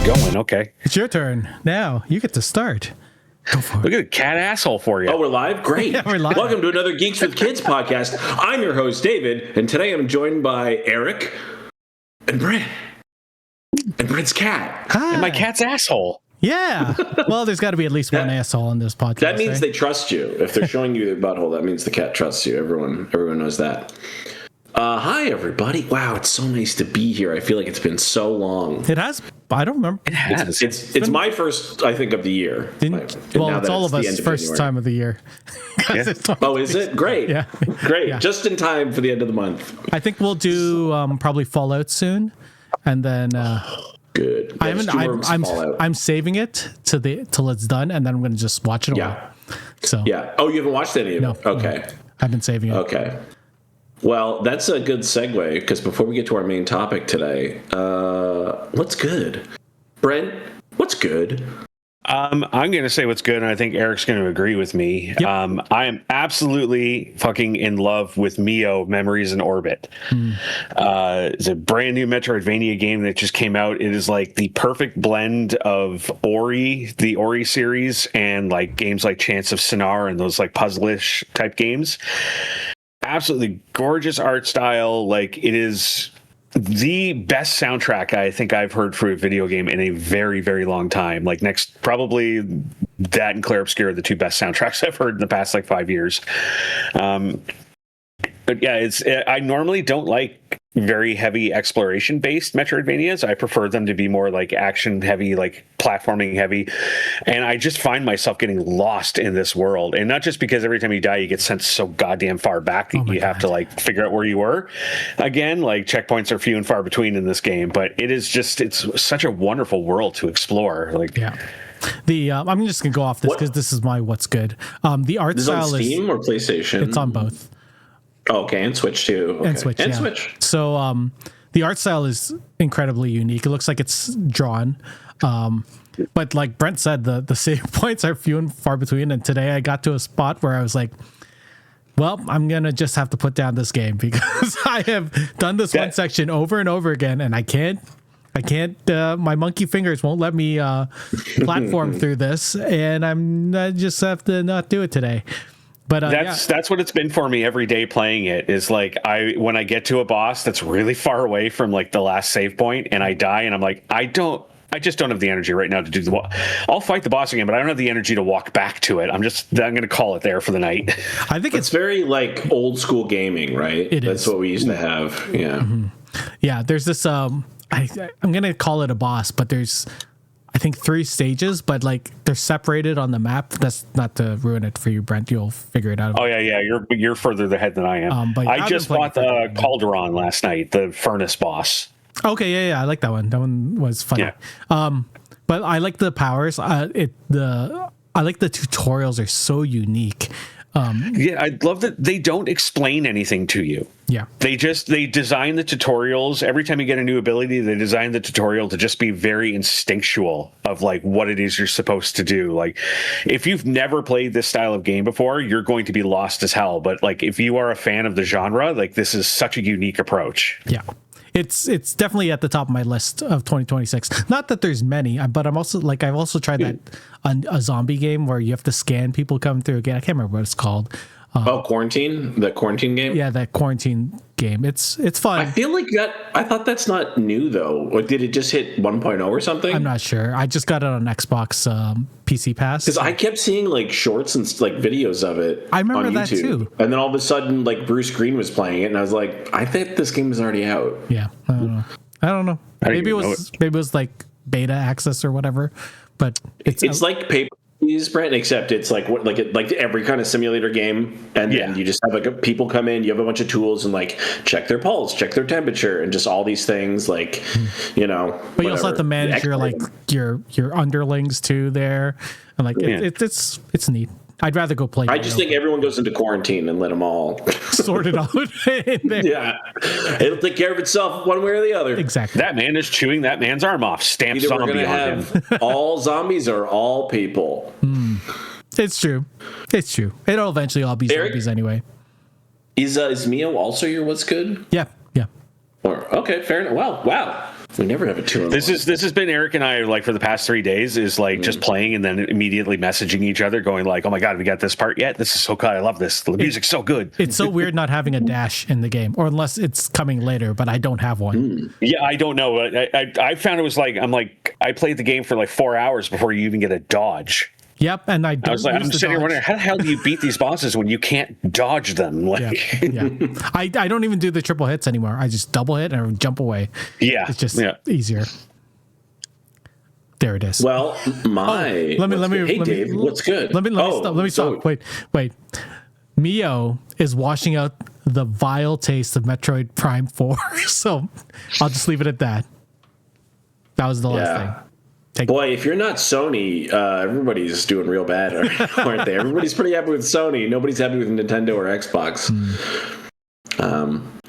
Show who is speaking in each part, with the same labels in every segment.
Speaker 1: Going, okay.
Speaker 2: It's your turn. Now you get to start. Go for
Speaker 1: Look
Speaker 2: it.
Speaker 1: at a cat asshole for you.
Speaker 3: Oh, we're live? Great.
Speaker 2: Yeah, we're live.
Speaker 3: Welcome to another Geeks with Kids podcast. I'm your host, David, and today I'm joined by Eric and Brent. And Brent's cat.
Speaker 2: Hi.
Speaker 1: And my cat's asshole.
Speaker 2: Yeah. Well, there's got to be at least one asshole on this podcast.
Speaker 3: That means
Speaker 2: right?
Speaker 3: they trust you. If they're showing you their butthole, that means the cat trusts you. Everyone knows that. Hi, everybody. Wow, it's so nice to be here. I feel like it's been so long.
Speaker 2: It has. I don't remember.
Speaker 1: It has.
Speaker 3: It's my first, I think, of the year.
Speaker 2: Well, it's all of us first time of the year.
Speaker 1: Yeah.
Speaker 3: Oh, is it? Great.
Speaker 2: Yeah.
Speaker 3: Great.
Speaker 2: Yeah.
Speaker 3: Just in time for the end of the month.
Speaker 2: I think we'll do probably Fallout soon, and then
Speaker 3: Good.
Speaker 2: I haven't. I'm saving it till it's done, and then I'm going to just watch it.
Speaker 3: Yeah.
Speaker 2: So
Speaker 3: Yeah. Oh, you haven't watched any of
Speaker 2: No.
Speaker 3: it? Okay.
Speaker 2: I've been saving it.
Speaker 3: Okay. Well, that's a good segue, because before we get to our main topic today, what's good? Brent, what's good?
Speaker 1: I'm going to say what's good, and I think Eric's going to agree with me.
Speaker 2: Yep.
Speaker 1: I am absolutely fucking in love with Mio Memories in Orbit. It's a brand new Metroidvania game that just came out. It is like the perfect blend of the Ori series, and like games like Chants of Sinar and those like puzzle-ish type games. Absolutely gorgeous art style. Like, it is the best soundtrack I think I've heard for a video game in a very, very long time. Like, next, probably that and Clair Obscur are the two best soundtracks I've heard in the past like 5 years. But yeah, I normally don't like very heavy exploration based Metroidvanias. I prefer them to be more like action heavy, like platforming heavy. And I just find myself getting lost in this world. And not just because every time you die, you get sent so goddamn far back that you have to like figure out where you were again. Like, checkpoints are few and far between in this game, but it's such a wonderful world to explore. Like,
Speaker 2: Yeah. I'm just gonna go off this because this is my what's good. The art
Speaker 3: Is it
Speaker 2: style
Speaker 3: on Steam or PlayStation?
Speaker 2: It's on both.
Speaker 3: Okay, and Switch too. Okay.
Speaker 2: And Switch.
Speaker 3: And
Speaker 2: yeah.
Speaker 3: Switch.
Speaker 2: So the art style is incredibly unique. It looks like it's drawn. But like Brent said, the save points are few and far between. And today I got to a spot where I was like, well, I'm going to just have to put down this game because I have done this one section over and over again, and I can't, my monkey fingers won't let me platform through this, and I just have to not do it today. But
Speaker 1: that's what it's been for me every day playing it. Is like, when I get to a boss that's really far away from like the last save point and I die, and I'm like, I just don't have the energy right now to do I'll fight the boss again, but I don't have the energy to walk back to it. I'm going to call it there for the night.
Speaker 2: I think
Speaker 3: it's very like old school gaming, right? That's what we used to have. Yeah.
Speaker 2: Mm-hmm. Yeah. There's this, I'm going to call it a boss, but there's, I think 3 stages, but like they're separated on the map. That's not to ruin it for you, Brent. You'll figure it out.
Speaker 1: Oh yeah. You're further ahead than I am.
Speaker 2: But
Speaker 1: I just bought the Calderon last night, the furnace boss.
Speaker 2: Okay, yeah, I like that one. That one was funny. Yeah. But I like the powers. I like the tutorials are so unique.
Speaker 1: Yeah, I love that they don't explain anything to you.
Speaker 2: Yeah.
Speaker 1: They design the tutorials. Every time you get a new ability, they design the tutorial to just be very instinctual of like what it is you're supposed to do. Like, if you've never played this style of game before, you're going to be lost as hell. But like, if you are a fan of the genre, like, this is such a unique approach.
Speaker 2: Yeah. It's definitely at the top of my list of 2026. Not that there's many, but I'm also like, I've also tried that a zombie game where you have to scan people coming through again. I can't remember what it's called.
Speaker 3: Quarantine? The Quarantine game?
Speaker 2: Yeah, that Quarantine game. It's fun.
Speaker 3: I feel like I thought that's not new though. Or did it just hit 1.0 or something?
Speaker 2: I'm not sure. I just got it on Xbox PC Pass.
Speaker 3: Because I kept seeing like shorts and like videos of it.
Speaker 2: I remember
Speaker 3: on
Speaker 2: that
Speaker 3: YouTube.
Speaker 2: too.
Speaker 3: And then all of a sudden, like Bruce Green was playing it, and I was like, I think this game is already out.
Speaker 2: Yeah, I don't know. Maybe it was like beta access or whatever. But
Speaker 3: it's like Paper Please, Brent, except it's like like every kind of simulator game, and then you just have like people come in, you have a bunch of tools and like check their pulse, check their temperature, and just all these things, like, you know.
Speaker 2: But you also have to manage your underlings too there, and like it's neat. I'd rather go play.
Speaker 3: I just think everyone goes into quarantine and let them all
Speaker 2: sort it out in there.
Speaker 3: Yeah, it'll take care of itself one way or the other.
Speaker 2: Exactly.
Speaker 1: That man is chewing that man's arm off. Stamp
Speaker 3: Either
Speaker 1: zombie
Speaker 3: we're
Speaker 1: on
Speaker 3: have
Speaker 1: him.
Speaker 3: all zombies or all people.
Speaker 2: It's true. It'll eventually all be zombies anyway.
Speaker 3: Is Mio also your what's good?
Speaker 2: Yeah.
Speaker 3: Okay, fair enough. Wow. We never have a 2-on-1.
Speaker 1: This has been Eric and I like for the past 3 days is like just playing and then immediately messaging each other, going like, "Oh my god, we got this part yet? This is so good. I love this. The music's so good."
Speaker 2: It's so weird not having a dash in the game, or unless it's coming later. But I don't have one.
Speaker 1: Yeah, I don't know. I found it was like I played the game for like 4 hours before you even get a dodge.
Speaker 2: Yep, and I
Speaker 1: was like, I'm sitting here wondering, how the hell do you beat these bosses when you can't dodge them? Like,
Speaker 2: yeah. I don't even do the triple hits anymore. I just double hit and jump away.
Speaker 1: Yeah,
Speaker 2: it's just easier. There it is.
Speaker 3: Well,
Speaker 2: Hey,
Speaker 3: Dave, what's good?
Speaker 2: Let me stop. Wait. Mio is washing out the vile taste of Metroid Prime 4. So I'll just leave it at that. That was the last thing.
Speaker 3: Boy, if you're not Sony, everybody's doing real bad, aren't they? Everybody's pretty happy with Sony. Nobody's happy with Nintendo or Xbox.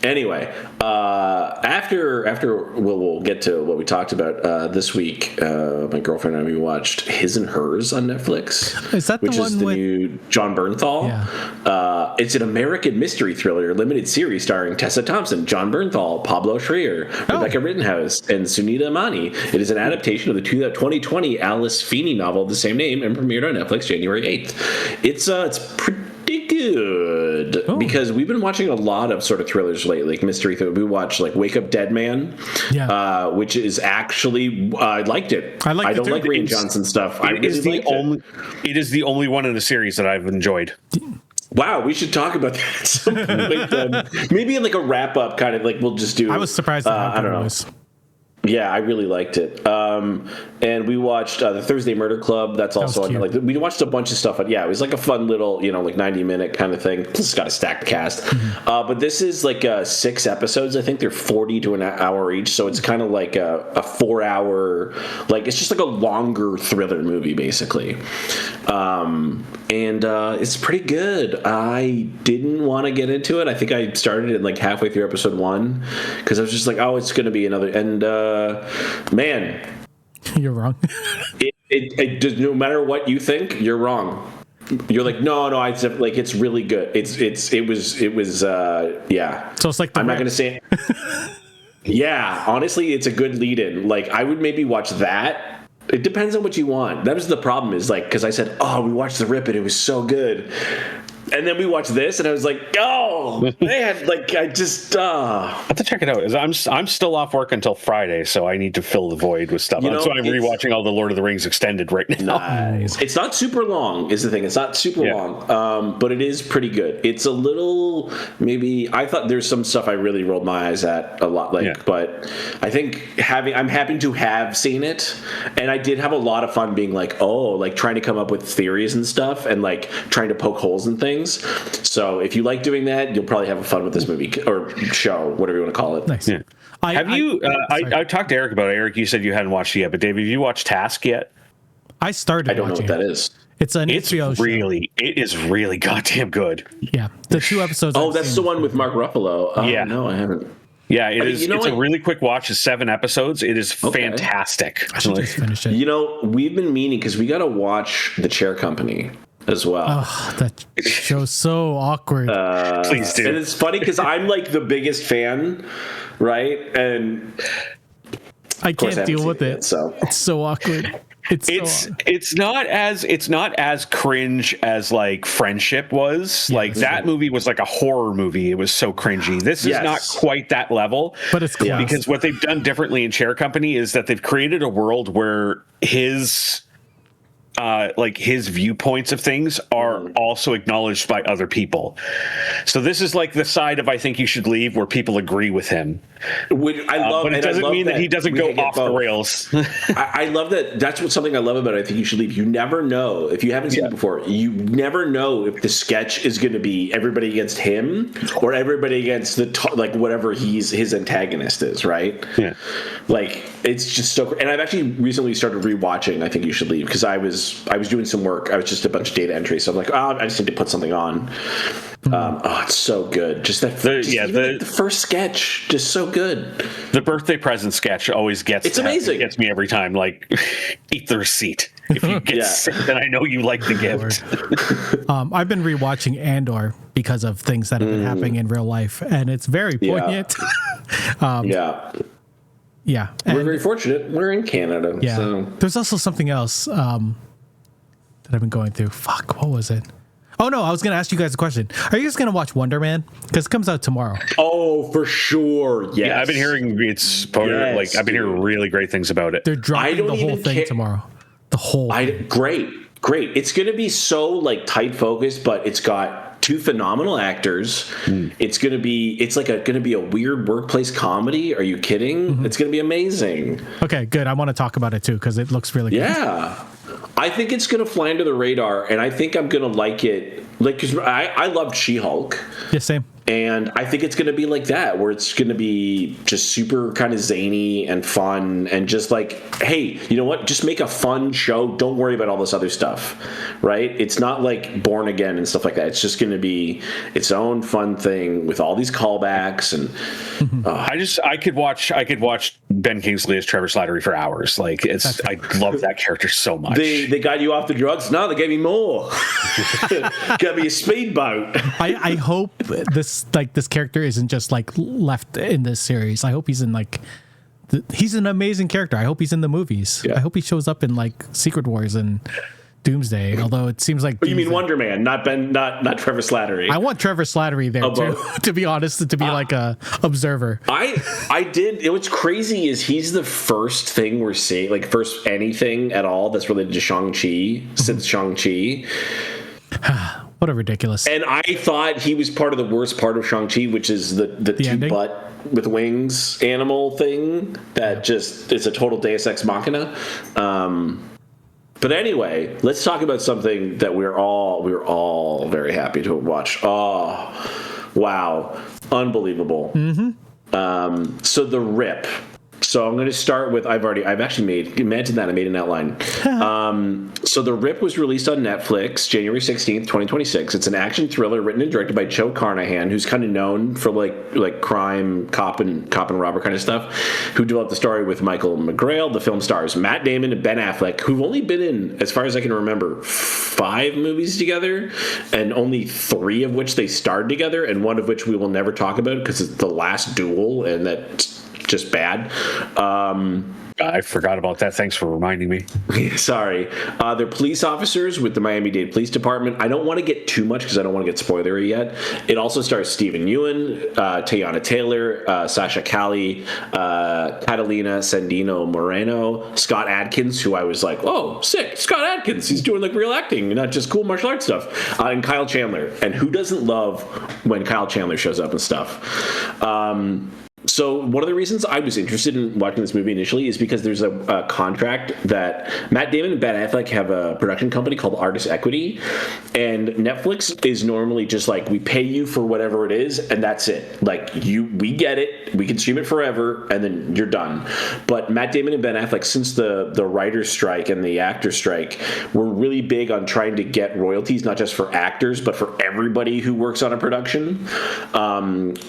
Speaker 3: Anyway, after we'll get to what we talked about this week. My girlfriend and I, we watched His and Hers on Netflix.
Speaker 2: Is that
Speaker 3: which
Speaker 2: the
Speaker 3: is
Speaker 2: one
Speaker 3: the
Speaker 2: with
Speaker 3: new John Bernthal?
Speaker 2: Yeah.
Speaker 3: It's an American mystery thriller limited series starring Tessa Thompson, John Bernthal, Pablo Schreier, Rebecca Rittenhouse, and Sunita Amani. It is an adaptation of the 2020 Alice Feeney novel of the same name and premiered on Netflix January 8th. It's pretty good because we've been watching a lot of sort of thrillers lately, like mystery thriller. We watched like Wake Up Dead Man, which is actually I liked it. I don't like Rian Johnson stuff. It is the only one in the series that I've enjoyed. Wow, we should talk about that. Maybe in like a wrap up kind of like we'll just do.
Speaker 2: I was surprised at how good it was.
Speaker 3: Yeah, I really liked it. And we watched the Thursday Murder Club. That's also on, like we watched a bunch of stuff. It was like a fun little, like 90-minute kind of thing. Plus, it's got a stacked cast. But this is like 6 episodes. I think they're 40 to an hour each. So it's kind of like a 4-hour, like it's just like a longer thriller movie, basically. And it's pretty good. I didn't want to get into it. I think I started it like halfway through episode 1 because I was just like, oh, it's going to be another. And man,
Speaker 2: you're wrong.
Speaker 3: it does, no matter what you think, you're wrong. You're like, no, it's really good. It was yeah.
Speaker 2: So it's like
Speaker 3: I'm not going to say it. Yeah, honestly, it's a good lead-in. Like, I would maybe watch that. It depends on what you want. That was the problem is like, because I said, oh, we watched The Rip and it was so good. And then we watched this, and I was like, "Oh man!" Like I just
Speaker 1: I have to check it out. I'm still off work until Friday, so I need to fill the void with stuff. So I'm rewatching all the Lord of the Rings extended right now.
Speaker 3: Nice. It's not super long, is the thing. It's not super long, but it is pretty good. It's a little maybe. I thought there's some stuff I really rolled my eyes at a lot, but I think I'm happy to have seen it, and I did have a lot of fun being like, trying to come up with theories and stuff, and like trying to poke holes in things. So if you like doing that, you'll probably have fun with this movie or show, whatever you want to call it.
Speaker 2: Nice.
Speaker 1: Yeah. I talked to Eric about it. Eric, you said you hadn't watched it yet, but David, have you watched Task yet?
Speaker 2: I started.
Speaker 3: I don't know what that is.
Speaker 2: It's an HBO show.
Speaker 1: It is really goddamn good.
Speaker 2: Yeah, the 2 episodes.
Speaker 3: That's the one with Mark Ruffalo. No, I haven't.
Speaker 1: Yeah, it's a really quick watch. It's 7 episodes. It is fantastic.
Speaker 2: I should just finish it.
Speaker 3: We've been meaning because we got to watch The Chair Company as well.
Speaker 2: Oh, that show's so awkward.
Speaker 1: Please do.
Speaker 3: And it's funny because I'm like the biggest fan, right? And
Speaker 2: I can't deal with it.
Speaker 3: So
Speaker 2: it's so awkward.
Speaker 1: It's not as cringe as like Friendship was. Like that movie was like a horror movie. It was so cringy. This is not quite that level.
Speaker 2: But it's close.
Speaker 1: Because what they've done differently in Chair Company is that they've created a world where his viewpoints of things are also acknowledged by other people. So this is like the side of I think you should leave where people agree with him.
Speaker 3: But
Speaker 1: it doesn't mean that he doesn't go off the rails.
Speaker 3: I love that. That's something I love about it. I think you should leave. You never know if you haven't seen it before. You never know if the sketch is going to be everybody against him or everybody against whatever his antagonist is. Right?
Speaker 1: Yeah.
Speaker 3: Like it's just so. And I've actually recently started rewatching I Think You Should Leave because I was doing some work. I was just a bunch of data entry, so I'm like, I just need to put something on. It's so good. Just that. The first sketch, just so good.
Speaker 1: The birthday present sketch always gets.
Speaker 3: It's amazing.
Speaker 1: It gets me every time. Like, eat the receipt. If you get sick, then I know you like the gift.
Speaker 2: I've been rewatching Andor because of things that have been happening in real life, and it's very poignant. Yeah.
Speaker 3: We're very fortunate. We're in Canada.
Speaker 2: Yeah.
Speaker 3: So.
Speaker 2: There's also something else that I've been going through. Fuck, what was it? Oh, no, I was going to ask you guys a question. Are you guys going to watch Wonder Man? Because it comes out tomorrow.
Speaker 3: Oh, for sure. Yes.
Speaker 1: Yeah, I've been hearing I've been hearing really great things about it.
Speaker 2: They're dropping the whole thing tomorrow. The whole thing.
Speaker 3: Great. It's going to be so like tight focused, but it's got two phenomenal actors. It's going to be a weird workplace comedy. Are you kidding? Mm-hmm. It's going to be amazing.
Speaker 2: Okay, good. I want to talk about it too because it looks really good.
Speaker 3: Yeah. I think it's going to fly under the radar, and I think I'm going to like it. Like, because I loved She-Hulk.
Speaker 2: Yeah, same.
Speaker 3: And I think it's going to be like that, where it's going to be just super kind of zany and fun and just like, hey, you know what? Just make a fun show. Don't worry about all this other stuff, right? It's not like Born Again and stuff like that. It's just going to be its own fun thing with all these callbacks. And
Speaker 1: I could watch Ben Kingsley as Trevor Slattery for hours. Like I love that character so much.
Speaker 3: They got you off the drugs. No, they gave me more. Got me a speedboat.
Speaker 2: I hope this character isn't just like left in this series. I hope he's in like he's an amazing character. I hope he's in the movies. Yeah. I hope he shows up in like Secret Wars and Doomsday. Although it seems like
Speaker 3: you mean Wonder Man, not Trevor Slattery.
Speaker 2: I want Trevor Slattery there too. To be honest, to be like a observer.
Speaker 3: I did. What's crazy is he's the first thing we're seeing, like first anything at all that's related to Shang-Chi since Shang-Chi.
Speaker 2: What a ridiculous.
Speaker 3: And I thought he was part of the worst part of Shang-Chi, which is the two
Speaker 2: ending?
Speaker 3: butt with wings animal thing that just is a total Deus Ex Machina. But anyway, let's talk about something that we're all very happy to watch. Oh, wow. Unbelievable. Mm-hmm. So The Rip. So I'm going to start with I made an outline. So The Rip was released on Netflix January 16th, 2026. It's an action thriller written and directed by Joe Carnahan, who's kind of known for like crime, cop and robber kind of stuff, who developed the story with Michael McGrail. The film stars Matt Damon and Ben Affleck, who've only been in, as far as I can remember, 5 movies together, and only 3 of which they starred together, and one of which we will never talk about because it's The Last Duel, and that's just bad.
Speaker 1: I forgot about that. Thanks for reminding me.
Speaker 3: Sorry. They're police officers with the Miami-Dade Police Department. I don't want to get too much because I don't want to get spoilery yet. It also stars Stephen Ewan, Teyana Taylor, Sasha Cali, Catalina Sandino Moreno, Scott Adkins, who I was like, oh, sick. Scott Adkins. He's doing like real acting, not just cool martial arts stuff. And Kyle Chandler. And who doesn't love when Kyle Chandler shows up and stuff? So one of the reasons I was interested in watching this movie initially is because there's a contract that Matt Damon and Ben Affleck have a production company called Artist Equity, and Netflix is normally just like, we pay you for whatever it is, and that's it. Like we get it, we can stream it forever, and then you're done. But Matt Damon and Ben Affleck, since the writer's strike and the actor strike, were really big on trying to get royalties, not just for actors, but for everybody who works on a production.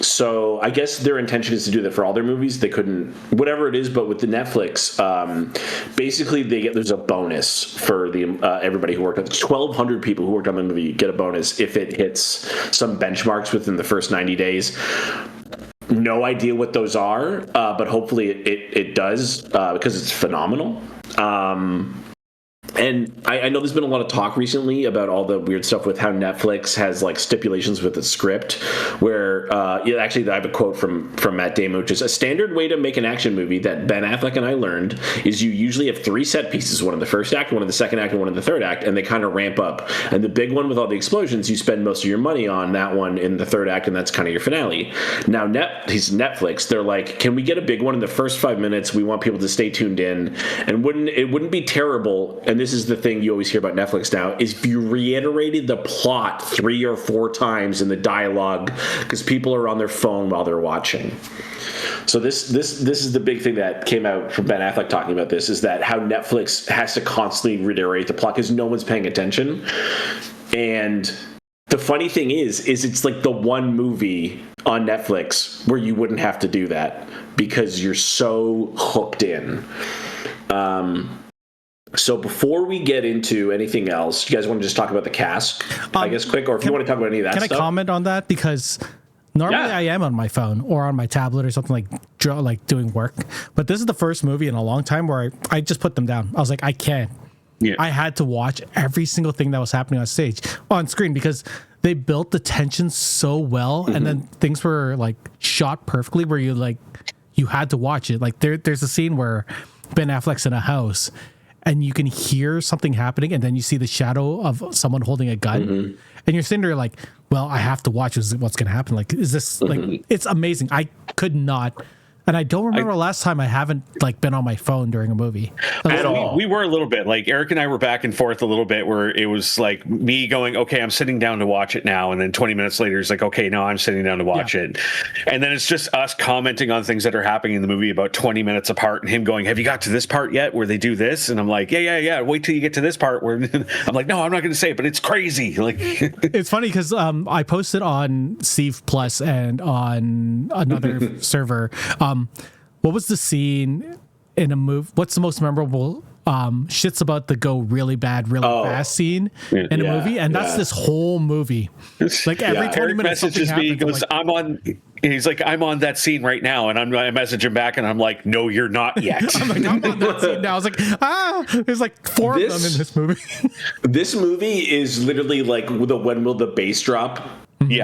Speaker 3: So I guess their intention is to do that for all their movies. They couldn't, whatever it is, but with the Netflix, basically there's a bonus for the everybody who worked on it. 1,200 people who worked on the movie get a bonus if it hits some benchmarks within the first 90 days. No idea what those are, but hopefully it does because it's phenomenal. And I know there's been a lot of talk recently about all the weird stuff with how Netflix has like stipulations with the script where actually I have a quote from Matt Damon, which is, a standard way to make an action movie that Ben Affleck and I learned is you usually have 3 set pieces, one in the first act, one in the second act, and one in the third act, and they kind of ramp up. And the big one with all the explosions, you spend most of your money on that one in the third act, and that's kind of your finale. Now he's Netflix. They're like, can we get a big one in the first 5 minutes? We want people to stay tuned in, and it wouldn't be terrible. And this is the thing you always hear about Netflix now, is if you reiterated the plot 3 or 4 times in the dialogue because people are on their phone while they're watching. So this is the big thing that came out from Ben Affleck talking about this, is that how Netflix has to constantly reiterate the plot because no one's paying attention. And the funny thing is it's like the one movie on Netflix where you wouldn't have to do that because you're so hooked in. So before we get into anything else, you guys want to just talk about the cast, I guess, quick, or if you want to talk about any of that stuff?
Speaker 2: Can I comment on that? Because normally I am on my phone or on my tablet or something like like doing work. But this is the first movie in a long time where I just put them down. I was like, I can't.
Speaker 1: Yeah.
Speaker 2: I had to watch every single thing that was happening on screen, because they built the tension so well, and then things were like shot perfectly where you had to watch it. Like there's a scene where Ben Affleck's in a house and you can hear something happening, and then you see the shadow of someone holding a gun, and you're sitting there like, well, I have to watch what's going to happen. Like, is this like, it's amazing. I could not. And I don't remember the last time I haven't like been on my phone during a movie.
Speaker 1: At all. We were a little bit like Eric and I were back and forth a little bit, where it was like me going, okay, I'm sitting down to watch it now. And then 20 minutes later, it's like, okay, no, I'm sitting down to watch it. And then it's just us commenting on things that are happening in the movie about 20 minutes apart, and him going, have you got to this part yet where they do this? And I'm like, yeah. Wait till you get to this part where I'm like, no, I'm not going to say it, but it's crazy. Like,
Speaker 2: it's funny because I posted on Steve Plus and on another server. What was the scene in a movie? What's the most memorable shit's about to go really bad, really fast scene in a movie? And that's this whole movie. Like every 20 minutes,
Speaker 1: messages me, he goes, like, he's like, I'm on that scene right now. And I message him back and I'm like, no, you're not yet.
Speaker 2: I'm on that scene now. I was like, there's like four of them in this movie.
Speaker 3: This movie is literally like the When Will the Bass Drop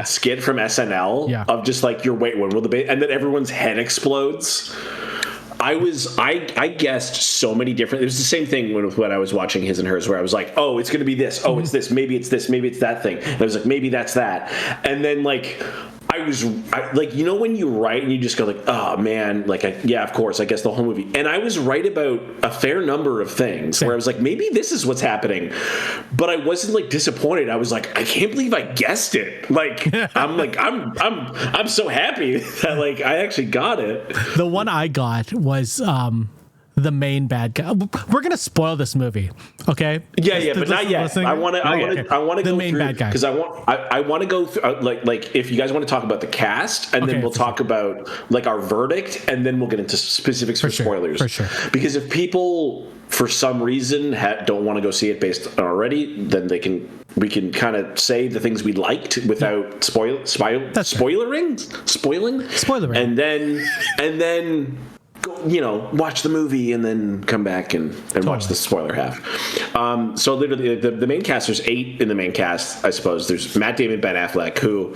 Speaker 3: skit from SNL of just like, when will the bass, and then everyone's head explodes. I guessed so many different. It was the same thing when I was watching His and Hers, where I was like, oh, it's going to be this. Oh, it's this. Maybe it's this. Maybe it's that thing. And I was like, maybe that's that. And then like, you know, when you write and you just go like, oh man, like, of course, I guess the whole movie. And I was right about a fair number of things where I was like, maybe this is what's happening, but I wasn't like disappointed. I was like, I can't believe I guessed it. Like, I'm so happy that like I actually got it.
Speaker 2: The one I got was the main bad guy. We're gonna spoil this movie, okay?
Speaker 3: Yeah, but not yet. I want to go
Speaker 2: main
Speaker 3: through
Speaker 2: bad guy,
Speaker 3: because I want to go through like if you guys want to talk about the cast, and then we'll talk about like our verdict, and then we'll get into specifics for spoilers. For sure. Because if people for some reason don't want to go see it based on already, then we can kind of say the things we liked without spoiling, and then. You know, watch the movie and then come back and watch the spoiler half. So literally, the main cast, there's 8 in the main cast, I suppose. There's Matt Damon, Ben Affleck, who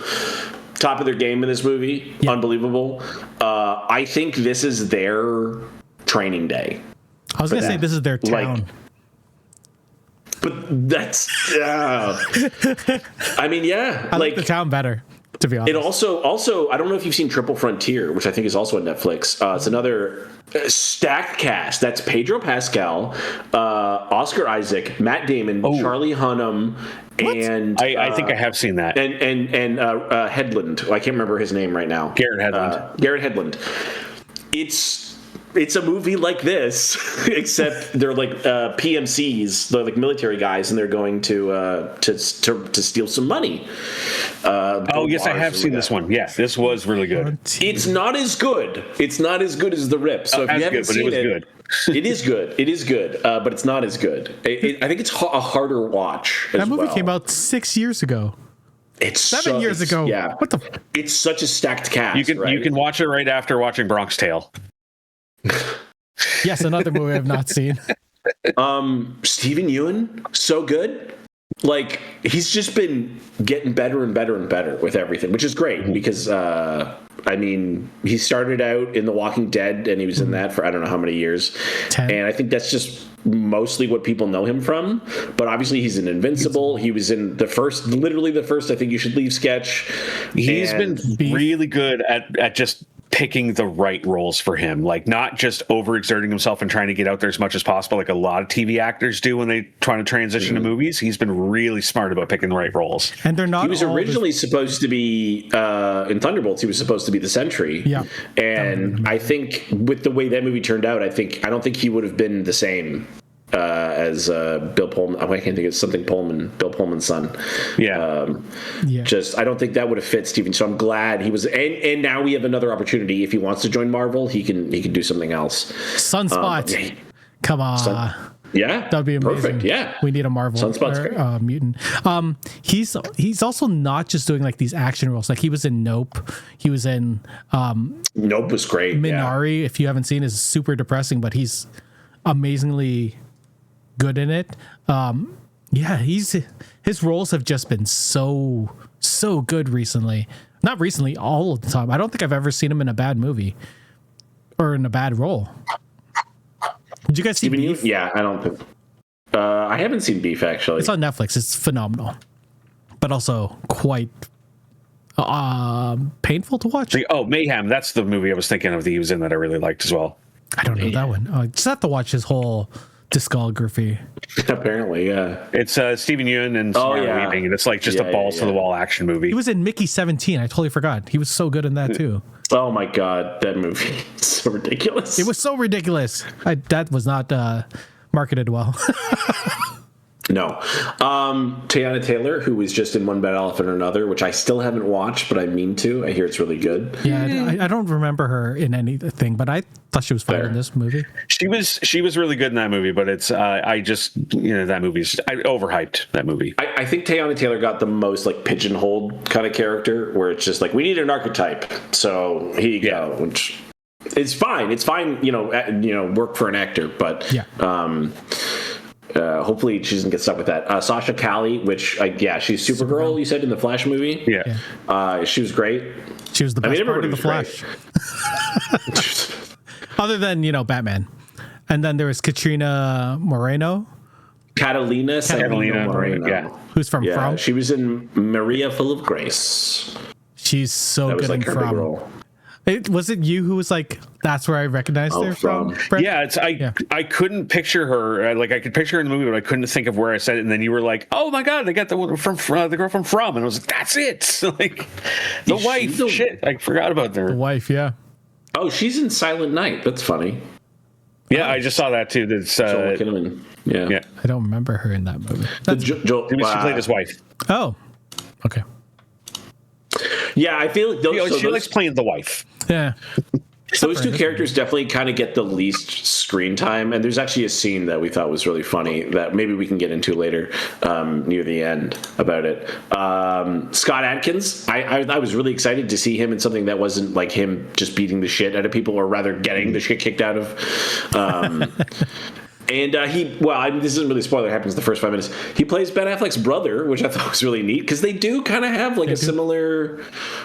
Speaker 3: top of their game in this movie, unbelievable. I think this is their training day.
Speaker 2: I was gonna say this is their town.
Speaker 3: But that's, I mean, yeah,
Speaker 2: I like the town better. To be honest.
Speaker 3: It also, I don't know if you've seen Triple Frontier, which I think is also on Netflix. It's another stacked cast. That's Pedro Pascal, Oscar Isaac, Matt Damon, Charlie Hunnam, and
Speaker 1: I think I have seen that.
Speaker 3: And Hedlund. I can't remember his name right now.
Speaker 1: Garrett Hedlund.
Speaker 3: It's a movie like this, except they're like PMCs, they're like military guys, and they're going to steal some money.
Speaker 1: Yes, I have seen this one. Yeah, this was really good.
Speaker 3: It's not as good. It's not as good as The Rip. So if you haven't seen it, it is good. It is good, but it's not as good. I think it's a harder watch.
Speaker 2: That movie came out 6 years ago.
Speaker 3: It's
Speaker 2: 7 years ago.
Speaker 3: Yeah.
Speaker 2: What the?
Speaker 3: It's such a stacked cast.
Speaker 1: You can watch it right after watching Bronx Tale.
Speaker 2: Yes, another movie I've not seen.
Speaker 3: Stephen Ewan, so good. Like, he's just been getting better and better and better with everything, which is great because I mean, he started out in The Walking Dead and he was in that for I don't know how many years.
Speaker 2: 10.
Speaker 3: And I think that's just mostly what people know him from. But obviously he's in Invincible. He was in literally the first I Think You Should Leave sketch.
Speaker 1: He's been really good at just picking the right roles for him, like not just overexerting himself and trying to get out there as much as possible like a lot of TV actors do when they try to transition to movies. He's been really smart about picking the right roles.
Speaker 2: And they're not.
Speaker 3: He was originally supposed to be in Thunderbolts. He was supposed to be the Sentry.
Speaker 2: Yeah.
Speaker 3: And I think with the way that movie turned out, I don't think he would have been the same as Bill Pullman. I can't think of something Pullman, Bill Pullman's son.
Speaker 2: Yeah.
Speaker 3: Just I don't think that would have fit Steven. So I'm glad he was. And now we have another opportunity. If he wants to join Marvel, he can do something else.
Speaker 2: Sunspot. Come on.
Speaker 3: Yeah,
Speaker 2: that'd be amazing.
Speaker 3: Perfect. Yeah,
Speaker 2: we need a Marvel mutant. He's also not just doing like these action roles. Like he was in Nope. He was in
Speaker 3: Nope was great.
Speaker 2: Minari. If you haven't seen, is super depressing, but he's amazingly good in it. His roles have just been so good recently. Not recently, all of the time. I don't think I've ever seen him in a bad movie or in a bad role. Did you guys see Beef?
Speaker 3: Yeah, I don't think. I haven't seen Beef actually.
Speaker 2: It's on Netflix. It's phenomenal, but also quite painful to watch.
Speaker 1: Mayhem. That's the movie I was thinking of that he was in that I really liked as well.
Speaker 2: I don't know that one. I just have to watch his whole discography.
Speaker 3: Apparently, yeah.
Speaker 1: It's Stephen Yeun and Samara Weaving, and it's like just a balls to the wall action movie.
Speaker 2: He was in Mickey 17. I totally forgot. He was so good in that too.
Speaker 3: Oh my god, that movie is so ridiculous.
Speaker 2: It was so ridiculous. That was not marketed well.
Speaker 3: No. Teyana Taylor, who was just in One Bad Elephant or Another, which I still haven't watched, but I mean to. I hear it's really good.
Speaker 2: Yeah, I don't remember her in anything, but I thought she was fine in this movie.
Speaker 1: She was really good in that movie, but it's that movie's overhyped, that movie.
Speaker 3: I think Teyana Taylor got the most like pigeonholed kind of character, where it's just like, we need an archetype, so here you go. Which it's fine. It's fine, work for an actor, but hopefully she doesn't get stuck with that. Sasha Calle, which she's Supergirl. You said in the Flash movie.
Speaker 1: Yeah.
Speaker 3: She was great.
Speaker 2: She was the best part of the Flash. Other than Batman, and then there was Catalina Moreno, who's from.
Speaker 3: She was in Maria Full of Grace.
Speaker 2: She's so good in From. Was it you who was like, that's where I recognized her from? Brett?
Speaker 1: Yeah, I couldn't picture her. Like I could picture her in the movie, but I couldn't think of where I said it. And then you were like, "Oh my god, they got the girl from From," and I was like, "That's it!" Like the wife. Shit, I forgot about her.
Speaker 2: The wife, yeah.
Speaker 3: Oh, she's in Silent Night. That's funny.
Speaker 1: Yeah, I just saw that too. That's
Speaker 3: Joel Kinnaman. Yeah,
Speaker 2: I don't remember her in that movie.
Speaker 1: She played his wife.
Speaker 2: Oh, okay.
Speaker 3: Yeah, I feel like
Speaker 1: she likes playing the wife.
Speaker 2: Yeah.
Speaker 3: Those two characters definitely kind of get the least screen time, and there's actually a scene that we thought was really funny that maybe we can get into later near the end about it. Scott Adkins, I was really excited to see him in something that wasn't like him just beating the shit out of people, or rather getting the shit kicked out of. And this isn't really a spoiler, it happens in the first 5 minutes. He plays Ben Affleck's brother, which I thought was really neat, because they do kind of have like similar.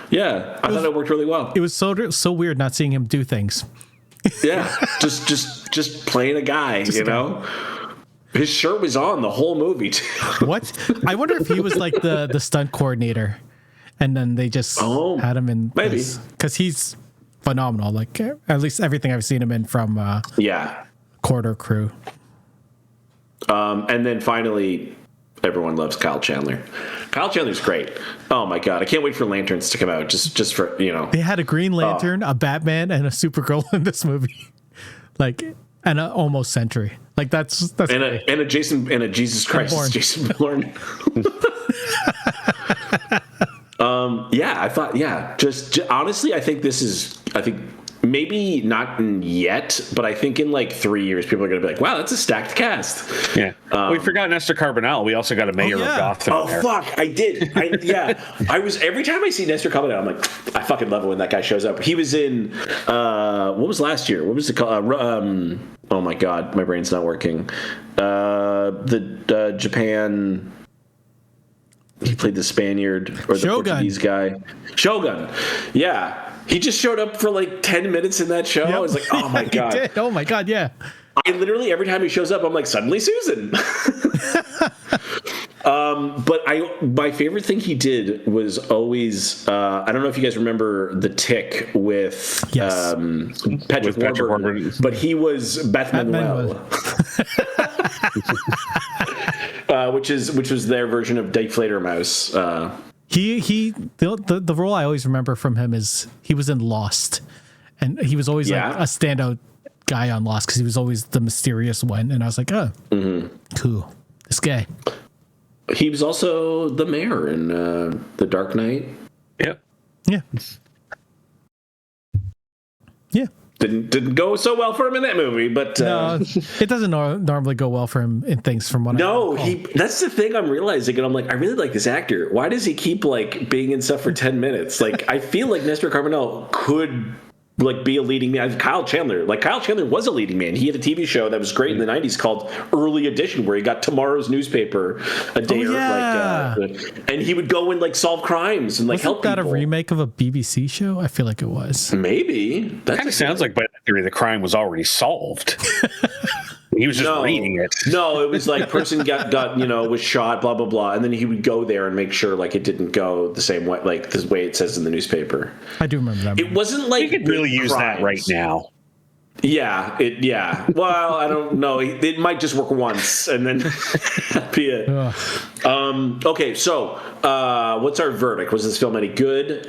Speaker 3: Yeah, I thought it worked really well.
Speaker 2: It was so weird not seeing him do things.
Speaker 3: Yeah, just playing a guy, His shirt was on the whole movie, too.
Speaker 2: What? I wonder if he was like the stunt coordinator, and then they just had him in.
Speaker 3: Maybe.
Speaker 2: Because he's phenomenal. Like, at least everything I've seen him in from Quarter Crew.
Speaker 3: And then finally, everyone loves Kyle Chandler. Kyle Chandler's great. Oh my god, I can't wait for Lanterns to come out. Just for
Speaker 2: They had a Green Lantern, a Batman, and a Supergirl in this movie, like, and a almost Sentry. Like that's
Speaker 3: and a Jesus Christ Jason Bourne. I thought just honestly, I think maybe not yet, but I think in like 3 years, people are going to be like, wow, that's a stacked cast.
Speaker 1: Yeah. We forgot Nestor Carbonell. We also got a mayor of Gotham.
Speaker 3: Oh, fuck. I did. I was, every time I see Nestor Carbonell, I'm like, I fucking love it when that guy shows up. He was in, what was last year? What was it called? Oh my God, my brain's not working. The Japan. He played the Spaniard or the Portuguese guy. Shogun. Yeah. He just showed up for like 10 minutes in that show. Yep. I was like, oh my God.
Speaker 2: He did. Oh my God, yeah.
Speaker 3: I literally, every time he shows up, I'm like, suddenly Susan. But my favorite thing he did was always, I don't know if you guys remember The Tick with Patrick Warburton, but he was Beth Manuel. Which was their version of Dike Fledermaus.
Speaker 2: The role I always remember from him is he was in Lost, and he was always like a standout guy on Lost because he was always the mysterious one, and I was like, cool, this guy.
Speaker 3: He was also the mayor in The Dark Knight.
Speaker 1: Yep.
Speaker 2: Yeah.
Speaker 3: didn't go so well for him in that movie. But
Speaker 2: no, it doesn't normally go well for him in things from what
Speaker 3: no, that's the thing I'm realizing, and I'm like, I really like this actor. Why does he keep like being in stuff for 10 minutes? Like, I feel like Nestor Carbonell could like be a leading man. Kyle Chandler was a leading man. He had a TV show that was great in the 90s called Early Edition, where he got tomorrow's newspaper a day and he would go and like solve crimes and like help people.
Speaker 2: Wasn't that a remake of a BBC show? I feel like it was.
Speaker 3: Maybe. That
Speaker 1: kind of sounds like, by that theory, the crime was already solved. He was just reading it.
Speaker 3: No, it was like person got was shot, blah blah blah, and then he would go there and make sure like it didn't go the same way, like the way it says in the newspaper.
Speaker 2: I do remember that.
Speaker 3: It wasn't like
Speaker 1: you could really use that right now.
Speaker 3: Yeah, Well, I don't know. It might just work once, and then be it. Okay, so what's our verdict? Was this film any good?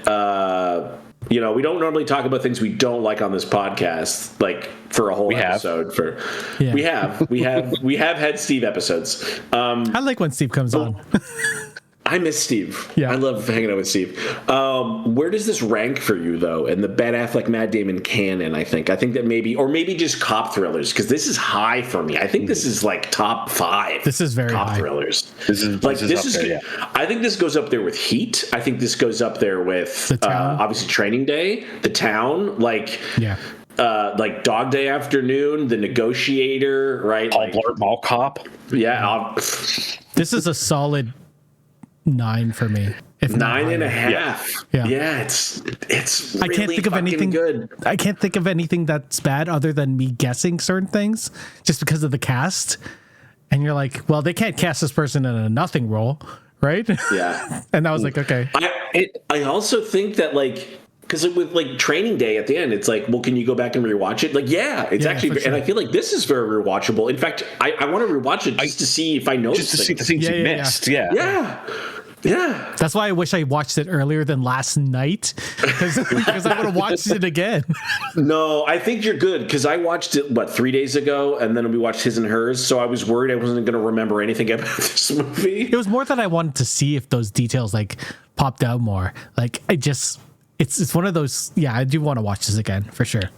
Speaker 3: We don't normally talk about things we don't like on this podcast, like for a whole episode. We have had Steve episodes.
Speaker 2: I like when Steve comes on.
Speaker 3: I miss Steve.
Speaker 2: Yeah.
Speaker 3: I love hanging out with Steve. Where does this rank for you, though, in the Ben Affleck, Matt Damon canon, I think that maybe just cop thrillers, because this is high for me. I think this is like top 5.
Speaker 2: This is very
Speaker 3: cop
Speaker 2: high.
Speaker 3: Thrillers. This is
Speaker 1: there, yeah.
Speaker 3: I think this goes up there with Heat. I think this goes up there with obviously Training Day, The Town, like Dog Day Afternoon, The Negotiator, right?
Speaker 1: Paul Blart Mall Cop.
Speaker 3: Yeah.
Speaker 2: This is a solid 9 for me. If
Speaker 3: 9.5. Yeah, it's really
Speaker 2: I can't think of anything
Speaker 3: good.
Speaker 2: I can't think of anything that's bad other than me guessing certain things just because of the cast. And you're like, well, they can't cast this person in a nothing role, right?
Speaker 3: Yeah.
Speaker 2: And I was like, okay.
Speaker 3: I also think that because with like Training Day at the end, it's like, well, can you go back and rewatch it? Like, it's actually, and I feel like this is very rewatchable. In fact, I want to rewatch it just to see if I know
Speaker 1: just to see the things you missed.
Speaker 3: Yeah.
Speaker 2: That's why I wish I watched it earlier than last night because I would have watched it again.
Speaker 3: No, I think you're good because I watched it 3 days ago, and then we watched His and Hers. So I was worried I wasn't going to remember anything about this movie.
Speaker 2: It was more that I wanted to see if those details like popped out more. Like it's one of those. Yeah, I do want to watch this again for sure.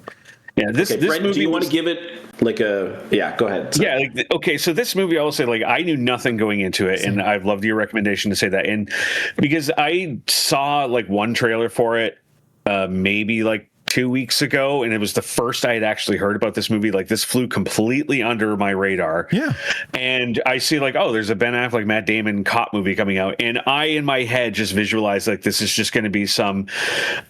Speaker 1: Yeah, this
Speaker 3: Brent,
Speaker 1: movie.
Speaker 3: Do you want to give it like a? Yeah, go ahead.
Speaker 1: Sorry. Yeah, okay. So this movie, I will say, I knew nothing going into it, and I've loved your recommendation to say that. And because I saw one trailer for it, maybe 2 weeks ago, and it was the first I had actually heard about this movie. This flew completely under my radar.
Speaker 2: Yeah.
Speaker 1: And I see there's a Ben Affleck, Matt Damon cop movie coming out, and I in my head just visualized this is just going to be some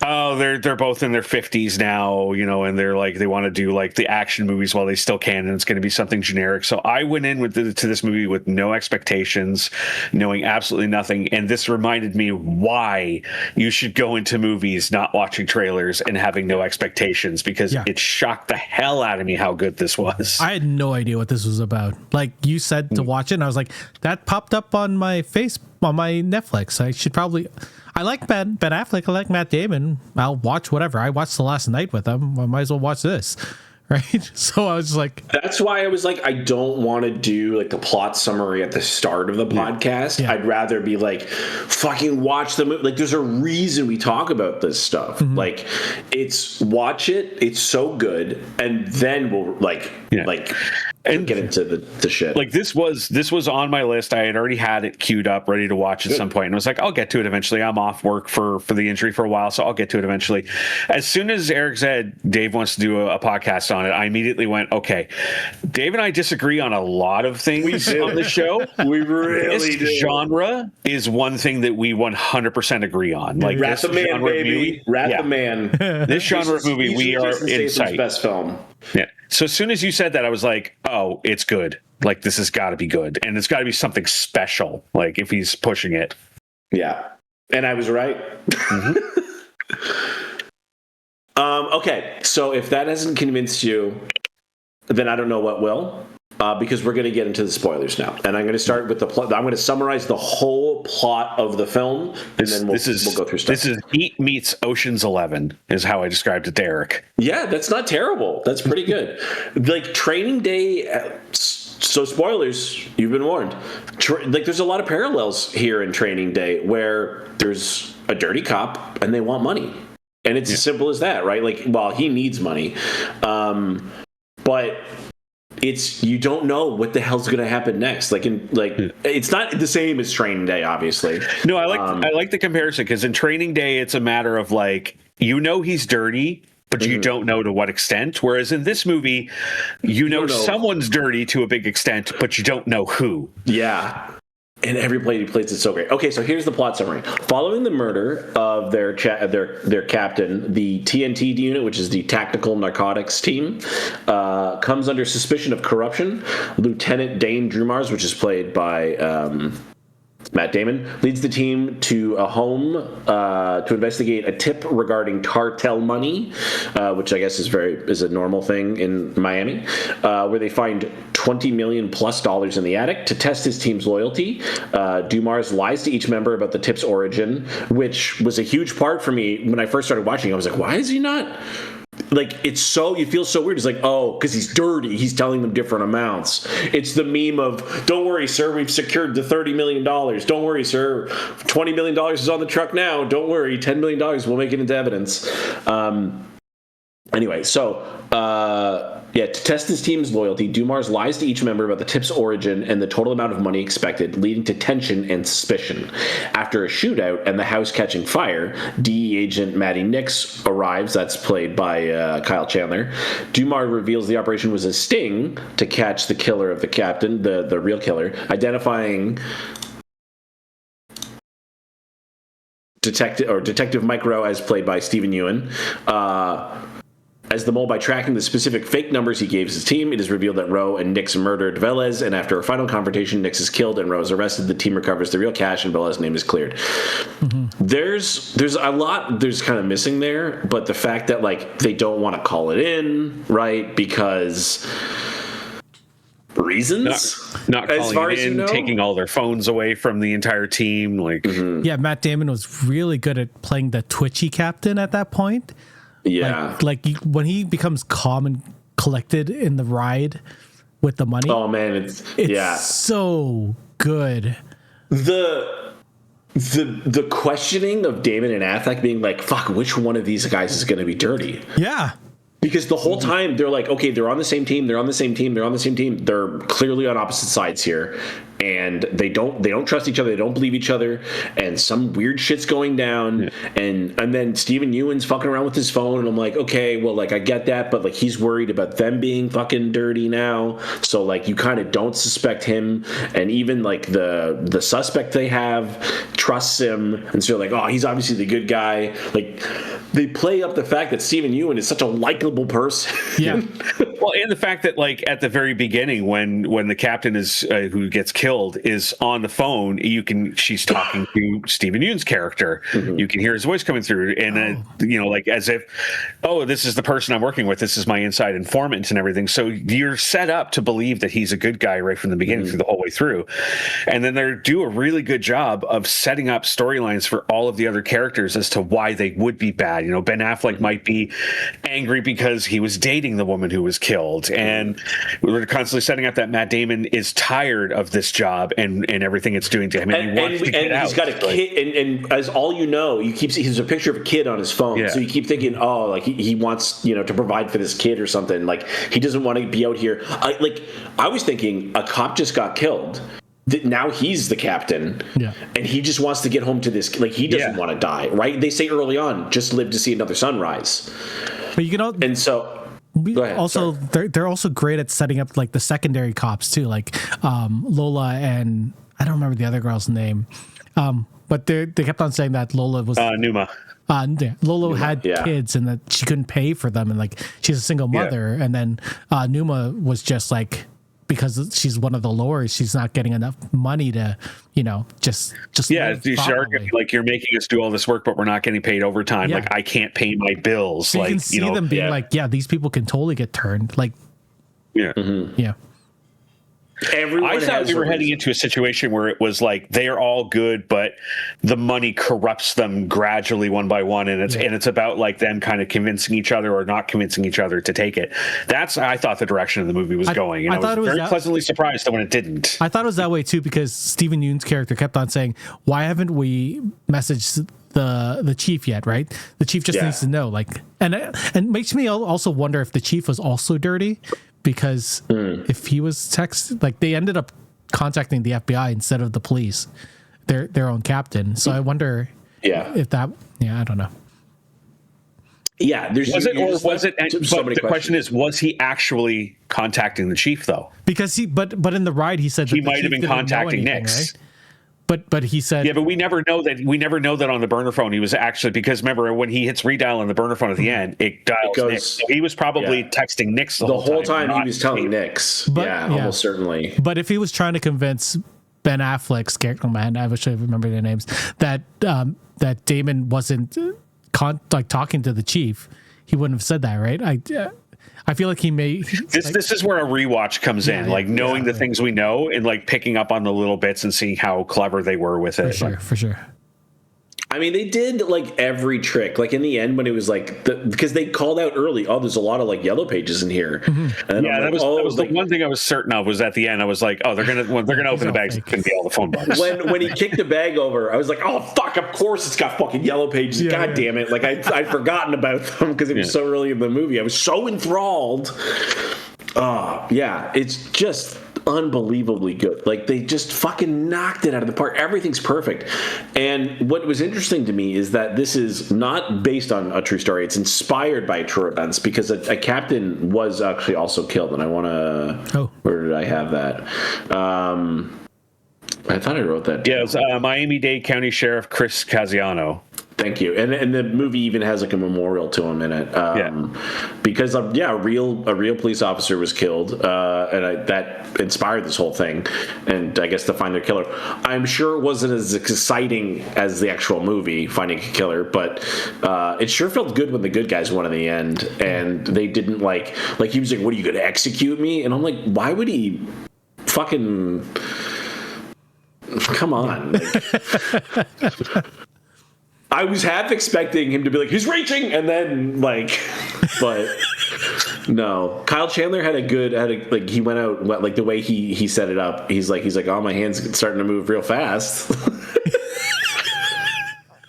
Speaker 1: they're both in their 50s now, and they're they want to do the action movies while they still can, and it's going to be something generic. So I went in to this movie with no expectations, knowing absolutely nothing, and this reminded me why you should go into movies not watching trailers and having no expectations, because it shocked the hell out of me how good this was.
Speaker 2: I had no idea what this was about. You said to watch it, and I was like, that popped up on my Netflix. I should probably. I like Ben Affleck. I like Matt Damon. I'll watch whatever. I watched The Last Night with them. I might as well watch this. Right. So I was just like,
Speaker 3: that's why I was like, I don't want to do the plot summary at the start of the podcast. Yeah. I'd rather be fucking watch the movie. There's a reason we talk about this stuff. Mm-hmm. It's watch it. It's so good. And then we'll get into the shit.
Speaker 1: This was on my list. I had already had it queued up, ready to watch at some point, and I was like, I'll get to it eventually. I'm off work for the injury for a while, so I'll get to it eventually. As soon as Eric said Dave wants to do a podcast on it, I immediately went, okay. Dave and I disagree on a lot of things on the show.
Speaker 3: We really do.
Speaker 1: Genre is one thing that we 100% agree on.
Speaker 3: Rat the Man, baby. Rat the Man.
Speaker 1: This genre of movie, we are in sight.
Speaker 3: Best film.
Speaker 1: Yeah. So as soon as you said that, I was like, oh, it's good. This has got to be good. And it's got to be something special, if he's pushing it.
Speaker 3: Yeah. And I was right. Mm-hmm. Okay. So if that hasn't convinced you, then I don't know what will. Because we're going to get into the spoilers now. And I'm going to start with the plot. I'm going to summarize the whole plot of the film, and then we'll go through stuff.
Speaker 1: This is Heat meets Ocean's 11, is how I described it to Eric.
Speaker 3: Yeah, that's not terrible. That's pretty good. Training Day... So spoilers, you've been warned. There's a lot of parallels here in Training Day where there's a dirty cop and they want money. And it's as simple as that, right? Like, well, he needs money. But you don't know what the hell's going to happen next. It's not the same as Training Day, obviously.
Speaker 1: No, I like the comparison, because in Training Day, it's a matter of like, he's dirty, but you don't know to what extent. Whereas in this movie, you know someone's dirty to a big extent, but you don't know who.
Speaker 3: Yeah. And every play he plays it so great. Okay, so here's the plot summary. Following the murder of their captain, the TNT unit, which is the Tactical Narcotics Team, comes under suspicion of corruption. Lieutenant Dane Drumars, which is played by Matt Damon, leads the team to a home to investigate a tip regarding cartel money, which I guess is a normal thing in Miami, where they find $20 million plus in the attic. To test his team's loyalty, Dumars lies to each member about the tip's origin, which was a huge part for me when I first started watching. I was like, why is he not? Like, you feel so weird. It's like, oh, because he's dirty, he's telling them different amounts. It's the meme of, don't worry, sir, we've secured the $30 million. Don't worry, sir, $20 million is on the truck now. Don't worry, $10 million, we'll make it into evidence. Anyway, to test his team's loyalty, Dumars lies to each member about the tip's origin and the total amount of money expected, leading to tension and suspicion. After a shootout and the house catching fire, DE agent Matty Nix arrives, that's played by Kyle Chandler. Dumars reveals the operation was a sting to catch the killer of the captain, the real killer, identifying Detective Mike Rowe, as played by Stephen Ewan, as the mole. By tracking the specific fake numbers he gave his team, it is revealed that Rowe and Nix murdered Velez, and after a final confrontation, Nix is killed and Rowe is arrested. The team recovers the real cash and Velez's name is cleared. Mm-hmm. There's a lot there's kind of missing there, but the fact that like they don't want to call it in, right? Because reasons,
Speaker 1: not calling as far it in, taking all their phones away from the entire team, like
Speaker 2: yeah, Matt Damon was really good at playing the twitchy captain at that point.
Speaker 3: Yeah,
Speaker 2: like when he becomes calm and collected in the ride with the money.
Speaker 3: Oh man, it's
Speaker 2: so good.
Speaker 3: The questioning of Damon and Affleck being like, "Fuck, which one of these guys is going to be dirty?"
Speaker 2: Yeah.
Speaker 3: Because the whole time they're like, okay, they're on the same team, they're clearly on opposite sides here, and they don't trust each other, they don't believe each other, and some weird shit's going down, and then Stephen Ewan's fucking around with his phone, and I'm like, okay, well, like I get that, but like he's worried about them being fucking dirty now, so like you kind of don't suspect him, and even like the suspect they have trusts him, and so you're like, oh, he's obviously the good guy. Like they play up the fact that Stephen Ewan is such a likable person.
Speaker 2: Yeah.
Speaker 1: Well, and the fact that like at the very beginning when the captain is who gets killed is on the phone, she's talking to Stephen Ewan's character. Mm-hmm. You can hear his voice coming through, and like as if, oh, this is the person I'm working with. This is my inside informant and everything. So you're set up to believe that he's a good guy right from the beginning through the whole way through, and then they do a really good job of setting up storylines for all of the other characters as to why they would be bad. You know, Ben Affleck might be angry because he was dating the woman who was killed, and we're constantly setting up that Matt Damon is tired of this job and everything it's doing to him, and he wants to get out.
Speaker 3: He's got a kid, and as all you know, he's a picture of a kid on his phone, so you keep thinking, oh, like he wants to provide for this kid or something. Like he doesn't want to be out here. I was thinking a cop just got killed. Now he's the captain, and he just wants to get home to this. Like he doesn't want to die, right? They say early on, just live to see another sunrise.
Speaker 2: But and so.
Speaker 3: Go ahead,
Speaker 2: also, they're also great at setting up like the secondary cops too, like Lola and I don't remember the other girl's name, but they kept on saying that Lola was
Speaker 1: Numa.
Speaker 2: Lola had kids and that she couldn't pay for them, and like she's a single mother, and then Numa was just like, because she's one of the lowers, she's not getting enough money to, just
Speaker 1: these arguing like, you're making us do all this work, but we're not getting paid overtime. Like I can't pay my bills.
Speaker 2: So
Speaker 1: like
Speaker 2: you can see them being like, these people can totally get turned. Like, yeah.
Speaker 1: I thought we were heading into a situation where it was like they're all good, but the money corrupts them gradually one by one, and it's about like them kind of convincing each other or not convincing each other to take it. That's I thought the direction of the movie was going, and I was very pleasantly surprised when it didn't.
Speaker 2: I thought it was that way too, because Stephen Yeun's character kept on saying, "Why haven't we messaged the chief yet, right? The chief just needs to know, like, and makes me also wonder if the chief was also dirty, because if he was like, they ended up contacting the FBI instead of the police, their own captain. So I wonder if that, I don't know.
Speaker 3: Yeah,
Speaker 1: was it? But the question is, was he actually contacting the chief though?
Speaker 2: Because but in the ride he said that
Speaker 1: he might have been contacting Nix.
Speaker 2: Right? But he said,
Speaker 1: but we never know that. We never know that on the burner phone he was actually, because remember when he hits redial on the burner phone at the end, it dials Nix. So he was probably texting Nix the whole time.
Speaker 3: He was telling Nix. Almost certainly.
Speaker 2: But if he was trying to convince Ben Affleck's character, man, I wish I remember their names, that Damon wasn't talking to the chief, he wouldn't have said that, right? I feel like he may.
Speaker 1: This is where a rewatch comes in, like knowing the things we know and like picking up on the little bits and seeing how clever they were with it.
Speaker 2: For sure.
Speaker 3: I mean, they did like every trick. Like in the end, when it was like because they called out early, there's a lot of like yellow pages in here. And
Speaker 1: that was the one thing I was certain of, was at the end. I was like, they're gonna open the bags. It's gonna be all the phone books.
Speaker 3: When he kicked the bag over, I was like, oh fuck! Of course it's got fucking yellow pages. God damn it! Like I'd forgotten about them because it was so early in the movie. I was so enthralled. It's just unbelievably good. Like they just fucking knocked it out of the park. Everything's perfect. And what was interesting to me is that this is not based on a true story. It's inspired by true events, because a captain was actually also killed. And I want to... Where did I have that? I thought I wrote that down.
Speaker 1: Yeah, it was Miami-Dade County Sheriff Chris Casiano.
Speaker 3: Thank you. And the movie even has like a memorial to him in it. Because a real police officer was killed, and that inspired this whole thing. And I guess to find their killer, I'm sure it wasn't as exciting as the actual movie, finding a killer, but it sure felt good when the good guys won in the end, and they didn't like he was like, "What are you going to execute me?" And I'm like, why would he fucking come on? I was half expecting him to be like, he's reaching, and then but no. Kyle Chandler he went out, like the way he set it up. He's like, oh, my hand's starting to move real fast.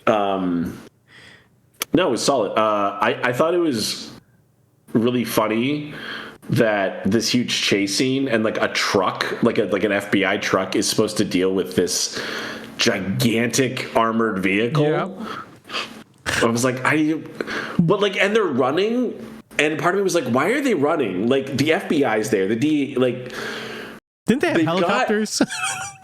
Speaker 3: No, it was solid. I thought it was really funny that this huge chase scene and like a truck, like an FBI truck, is supposed to deal with this gigantic armored vehicle. I was like, and they're running, and part of me was like, why are they running? Like the FBI's there, didn't
Speaker 2: they have helicopters?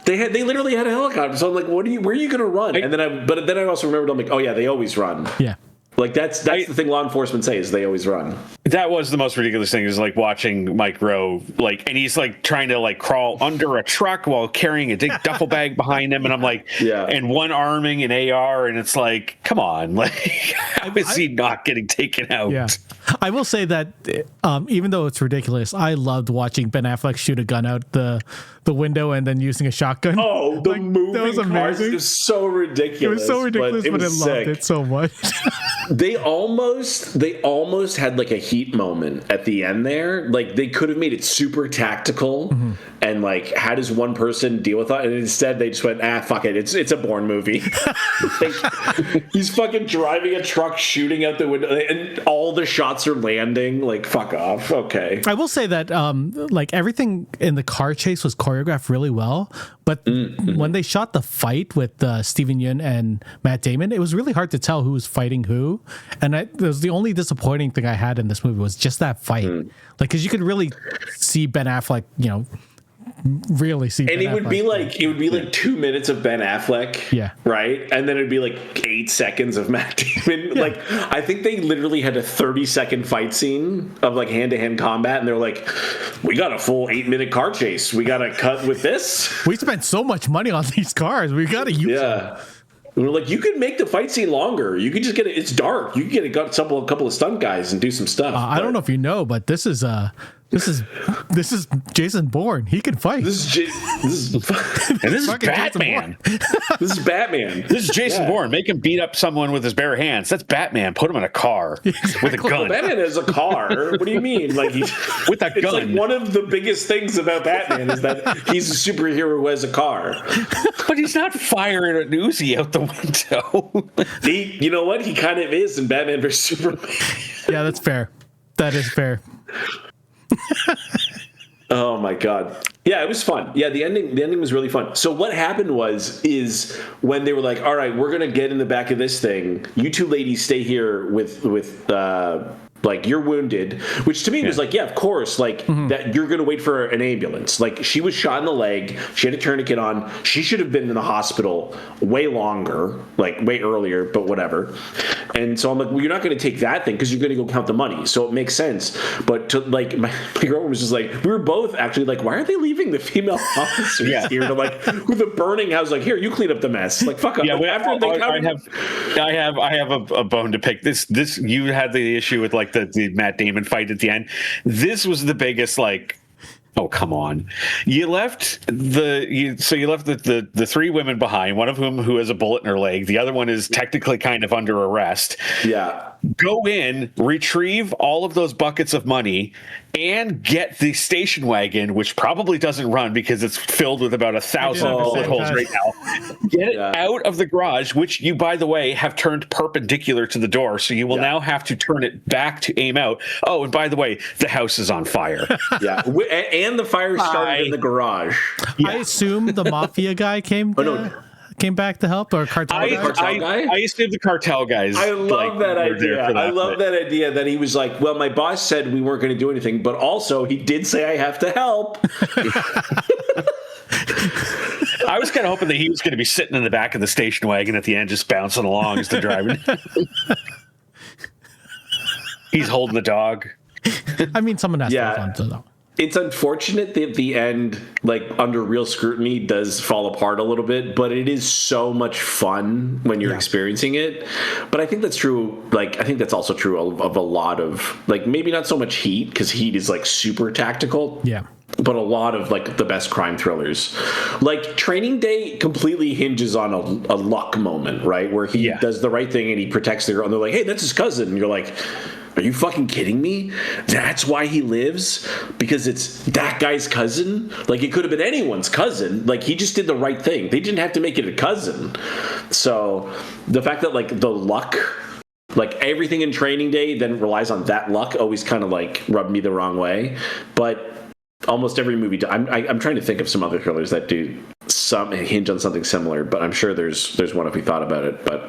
Speaker 3: They literally had a helicopter. So I'm like, where are you gonna run? And then I also remembered, I'm like, oh yeah, they always run.
Speaker 2: Yeah.
Speaker 3: Like that's the thing law enforcement say, is they always run.
Speaker 1: That was the most ridiculous thing, is like watching Mike Rowe, and he's like trying to like crawl under a truck while carrying a big duffel bag behind him, and I'm like, and one arming an AR, and it's like, come on, like how is he not getting taken out?
Speaker 2: Yeah, I will say that even though it's ridiculous, I loved watching Ben Affleck shoot a gun out the window and then using a shotgun.
Speaker 3: Oh, the moving cars is so ridiculous.
Speaker 2: It was so ridiculous, but I loved it so much.
Speaker 3: They almost had like a Heat moment at the end there. Like they could have made it super tactical and like how does one person deal with that? And instead they just went, fuck it. It's a Bourne movie. He's fucking driving a truck, shooting out the window, and all the shots are landing. Like, fuck off. Okay.
Speaker 2: I will say that like everything in the car chase was choreographed really well, but when they shot the fight with Steven Yeun and Matt Damon, it was really hard to tell who was fighting who. And it was the only disappointing thing I had in this movie was just that fight. Like, because you could really see Ben Affleck, really see. And
Speaker 3: it would be like 2 minutes of Ben Affleck, right, and then it'd be like 8 seconds of Matt Damon. Like I think they literally had a 30-second fight scene of like hand-to-hand combat, and they're like, we got a full 8-minute car chase, we got to cut with this.
Speaker 2: We spent so much money on these cars, we got to use them.
Speaker 3: And we're like, you could make the fight scene longer. You could just get it. It's dark. You could get a couple of stunt guys and do some stuff.
Speaker 2: I don't know if you know, but this is This is Jason Bourne. He can fight.
Speaker 3: This is
Speaker 1: Batman.
Speaker 3: This is Batman.
Speaker 1: This is Jason Bourne. Make him beat up someone with his bare hands. That's Batman. Put him in a car with a gun.
Speaker 3: Well, Batman has a car. What do you mean? Like
Speaker 1: with a gun.
Speaker 3: It's like one of the biggest things about Batman is that he's a superhero who has a car.
Speaker 1: But he's not firing an Uzi out the window.
Speaker 3: You know what? He kind of is in Batman vs Superman.
Speaker 2: Yeah, that's fair. That is fair.
Speaker 3: Oh my god. Yeah, it was fun. Yeah, the ending was really fun. So what happened is when they were like, all right, we're gonna get in the back of this thing. You two ladies stay here with like you're wounded, which to me was like, yeah, of course, like that you're gonna wait for an ambulance. Like she was shot in the leg, she had a tourniquet on, she should have been in the hospital way longer, like way earlier, but whatever. And so I'm like, well, you're not gonna take that thing because you're gonna go count the money. So it makes sense. But to like my girlfriend was just like, we were both actually like, why are they leaving the female officers here to like with a burning house? Like, here, you clean up the mess. Like, fuck up.
Speaker 1: Yeah,
Speaker 3: like, after they
Speaker 1: I have a bone to pick. This you had the issue with like the Matt Damon fight at the end. This was the biggest like, oh come on! You left the three women behind. One of whom who has a bullet in her leg. The other one is technically kind of under arrest.
Speaker 3: Yeah.
Speaker 1: Go in, retrieve all of those buckets of money, and get the station wagon, which probably doesn't run because it's filled with about 1,000 bullet holes right now. Get it out of the garage, which you, by the way, have turned perpendicular to the door, so you will now have to turn it back to aim out. Oh, and by the way, the house is on fire.
Speaker 3: And the fire started in the garage.
Speaker 2: Yeah. I assume the mafia guy came back to help, or cartel guy?
Speaker 1: I assume the cartel guys.
Speaker 3: I love that idea. I love that idea that he was like, well, my boss said we weren't going to do anything, but also he did say I have to help.
Speaker 1: I was kind of hoping that he was going to be sitting in the back of the station wagon at the end, just bouncing along as the driver. He's holding the dog.
Speaker 2: I mean, someone has to hold on to though.
Speaker 3: It's unfortunate that the end, like under real scrutiny, does fall apart a little bit, but it is so much fun when you're experiencing it. But I think that's true. Like, I think that's also true of a lot of, like, maybe not so much Heat, because Heat is like super tactical.
Speaker 2: Yeah.
Speaker 3: But a lot of like the best crime thrillers, like Training Day, completely hinges on a luck moment, right? Where he does the right thing and he protects the girl, and they're like, "Hey, that's his cousin," and you're like, "Are you fucking kidding me? That's why he lives? Because it's that guy's cousin? Like, it could have been anyone's cousin. Like, he just did the right thing. They didn't have to make it a cousin." So the fact that like the luck, like everything in Training Day then relies on that luck, always kind of like rubbed me the wrong way. But almost every movie, I'm trying to think of some other thrillers that do some hinge on something similar, but I'm sure there's one if we thought about it. But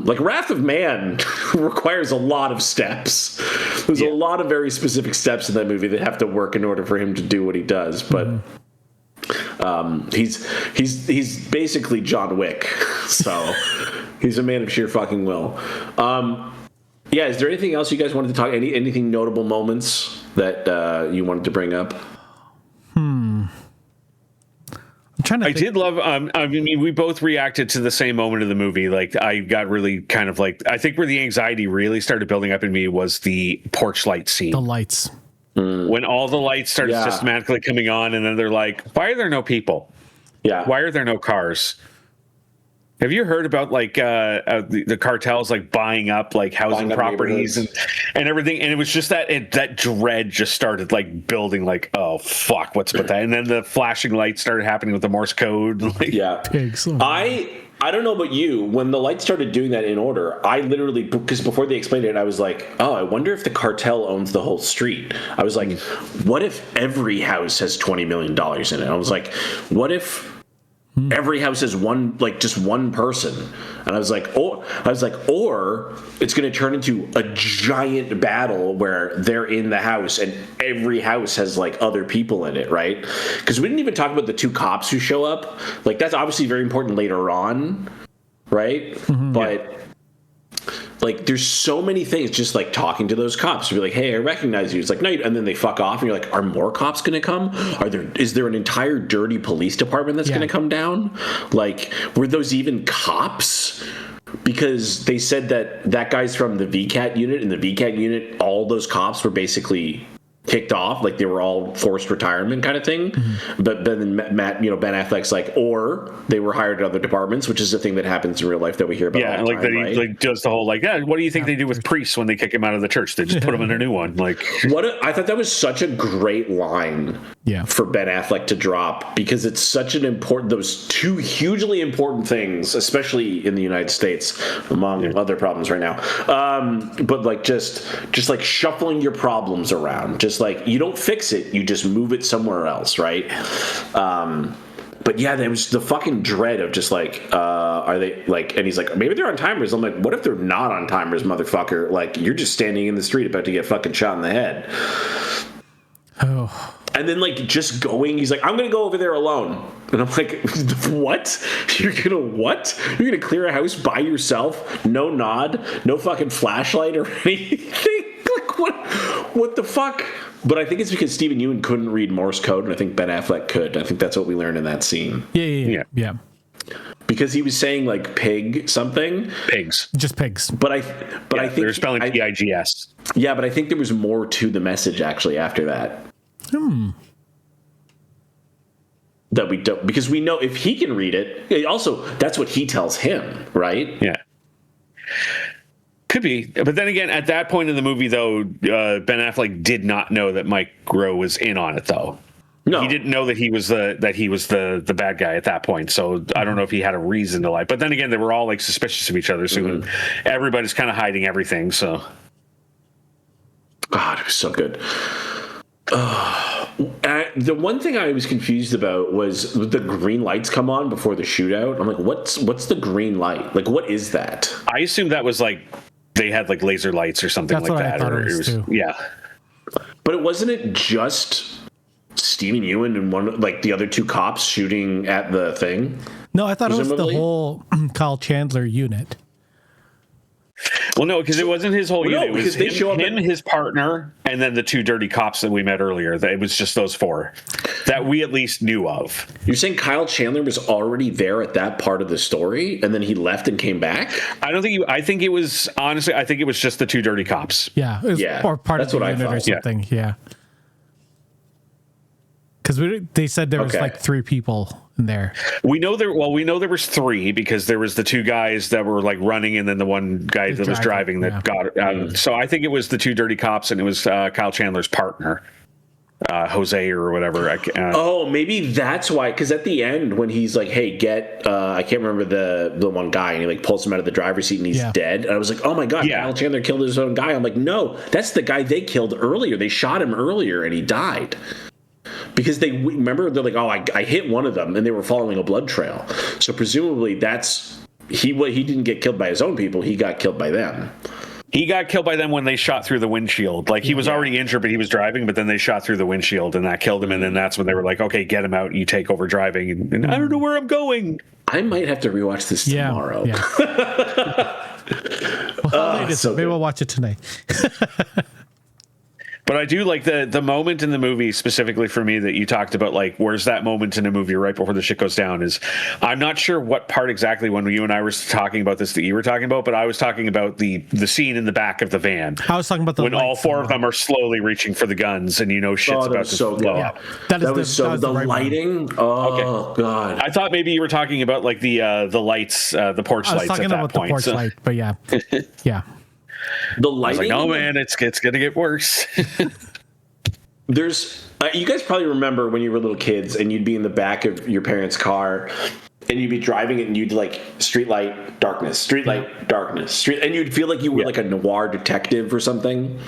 Speaker 3: like Wrath of Man requires a lot of steps. There's a lot of very specific steps in that movie that have to work in order for him to do what he does. But he's basically John Wick, so he's a man of sheer fucking will. Yeah, is there anything else you guys wanted to talk? Anything notable moments that you wanted to bring up?
Speaker 2: I'm trying to
Speaker 1: I did love. I mean, we both reacted to the same moment of the movie. Like, I got really kind of like. I think where the anxiety really started building up in me was the porch light scene.
Speaker 2: The lights.
Speaker 1: When all the lights started systematically coming on, and then they're like, "Why are there no people?
Speaker 3: Yeah.
Speaker 1: Why are there no cars?" Have you heard about like the cartels like buying up like housing properties and everything? And it was just that dread just started like building. Like, oh fuck, what's with that? And then the flashing lights started happening with the Morse code. Like,
Speaker 2: Pigs.
Speaker 3: I don't know about you. When the lights started doing that in order, I literally, because before they explained it, I was like, oh, I wonder if the cartel owns the whole street. I was like, what if every house has $20 million in it? I was like, what if every house has one, like just one person? And I was like, or it's going to turn into a giant battle where they're in the house and every house has like other people in it, right? Because we didn't even talk about the two cops who show up. Like, that's obviously very important later on, right? But like, there's so many things just like talking to those cops to be like, hey, I recognize you. It's like, no, and then they fuck off and you're like, are more cops going to come? Is there an entire dirty police department that's going to come down? Like, were those even cops? Because they said that guy's from the VCAT unit, and the VCAT unit, all those cops were basically kicked off, like they were all forced retirement kind of thing. But then Ben Affleck's like, or they were hired at other departments, which is a thing that happens in real life that we hear about.
Speaker 1: Yeah,
Speaker 3: all the
Speaker 1: like
Speaker 3: time,
Speaker 1: that
Speaker 3: right?
Speaker 1: he like does the whole like, yeah, what do you think they do with priests when they kick him out of the church? They just put him in a new one. Like,
Speaker 3: I thought that was such a great line for Ben Affleck to drop, because it's such an important, those two hugely important things, especially in the United States, among other problems right now. But like just like shuffling your problems around, just like you don't fix it, you just move it somewhere else, right? But yeah, there was the fucking dread of just like, are they like, and he's like, maybe they're on timers. I'm like, what if they're not on timers, motherfucker? Like, you're just standing in the street about to get fucking shot in the head.
Speaker 2: Oh.
Speaker 3: And then like just going, he's like, I'm gonna go over there alone. And I'm like, what? You're gonna what? You're gonna clear a house by yourself? No nod, no fucking flashlight or anything? Like what the fuck? But I think it's because Stephen Ewan couldn't read Morse code, and I think Ben Affleck could. I think that's what we learned in that scene.
Speaker 2: Yeah.
Speaker 3: Because he was saying like pig something.
Speaker 1: pigs.
Speaker 2: Just pigs.
Speaker 3: But I think
Speaker 1: they're spelling PIGS.
Speaker 3: Yeah, but I think there was more to the message actually after that. That we don't, because we know if he can read it. Also, that's what he tells him, right?
Speaker 1: Yeah. Could be, but then again, at that point in the movie, though, Ben Affleck did not know that Mike Rowe was in on it, though.
Speaker 3: No,
Speaker 1: he didn't know that he was the bad guy at that point. So I don't know if he had a reason to lie. But then again, they were all like suspicious of each other, so everybody's kind of hiding everything. So,
Speaker 3: God, it was so good. The one thing I was confused about was the green lights come on before the shootout. I'm like, what's the green light? Like, what is that?
Speaker 1: I assumed that was like they had like laser lights or something.
Speaker 2: That's
Speaker 1: like
Speaker 2: what I
Speaker 1: that.
Speaker 2: thought it was too.
Speaker 1: Yeah.
Speaker 3: But wasn't it just Stephen Ewan and one like the other two cops shooting at the thing?
Speaker 2: No, I thought
Speaker 3: Presumably?
Speaker 2: it was the whole Kyle Chandler unit.
Speaker 1: Well, no, because it wasn't his whole unit. It was
Speaker 3: because they show up
Speaker 1: him, his partner, and then the two dirty cops that we met earlier. It was just those four that we at least knew of.
Speaker 3: You're saying Kyle Chandler was already there at that part of the story, and then he left and came back?
Speaker 1: I don't think. I think it was honestly. I think it was just the two dirty cops.
Speaker 2: Yeah, it was,
Speaker 3: Yeah,
Speaker 2: or part
Speaker 3: that's
Speaker 2: of the
Speaker 3: what I
Speaker 2: unit or
Speaker 3: thought.
Speaker 2: something. Yeah. Because they said there was
Speaker 3: Okay.
Speaker 2: like 3 people in there.
Speaker 1: We know there. Well, we know there was 3 because there was the 2 guys that were like running, and then the one guy that was driving that got it. So I think it was the 2 dirty cops, and it was Kyle Chandler's partner, Jose or whatever.
Speaker 3: Oh, maybe that's why. Because at the end, when he's like, "Hey, get," I can't remember the one guy, and he like pulls him out of the driver's seat, and he's dead. And I was like, "Oh my god, Kyle Chandler killed his own guy." I'm like, "No, that's the guy they killed earlier. They shot him earlier, and he died." Because they remember, they're like, "Oh, I hit one of them," and they were following a blood trail. So presumably, that's he didn't get killed by his own people. He got killed by them.
Speaker 1: He got killed by them when they shot through the windshield. Like he was already injured, but he was driving. But then they shot through the windshield, and that killed him. And then that's when they were like, "Okay, get him out. You take over driving." And I don't know where I'm going.
Speaker 3: I might have to rewatch this tomorrow.
Speaker 2: Yeah. Well,
Speaker 3: so
Speaker 2: maybe
Speaker 3: good.
Speaker 2: we'll watch it tonight.
Speaker 1: But I do like the moment in the movie specifically for me that you talked about, like, where's that moment in a movie right before the shit goes down is I'm not sure what part exactly when you and I were talking about this that you were talking about, but I was talking about the scene in the back of the van.
Speaker 2: I was talking about the
Speaker 1: when all
Speaker 2: lights
Speaker 1: 4 of them are slowly reaching for the guns and shit's about to blow up.
Speaker 2: That
Speaker 3: was the right lighting. One. Oh God!
Speaker 1: I thought maybe you were talking about like the lights, the porch lights. I was talking about the porch
Speaker 2: light, but yeah.
Speaker 3: The lighting.
Speaker 1: I was like, no, man, it's gonna get worse.
Speaker 3: There's you guys probably remember when you were little kids and you'd be in the back of your parents' car and you'd be driving it and you'd like street light, darkness, street light, darkness, and you'd feel like you were like a noir detective or something.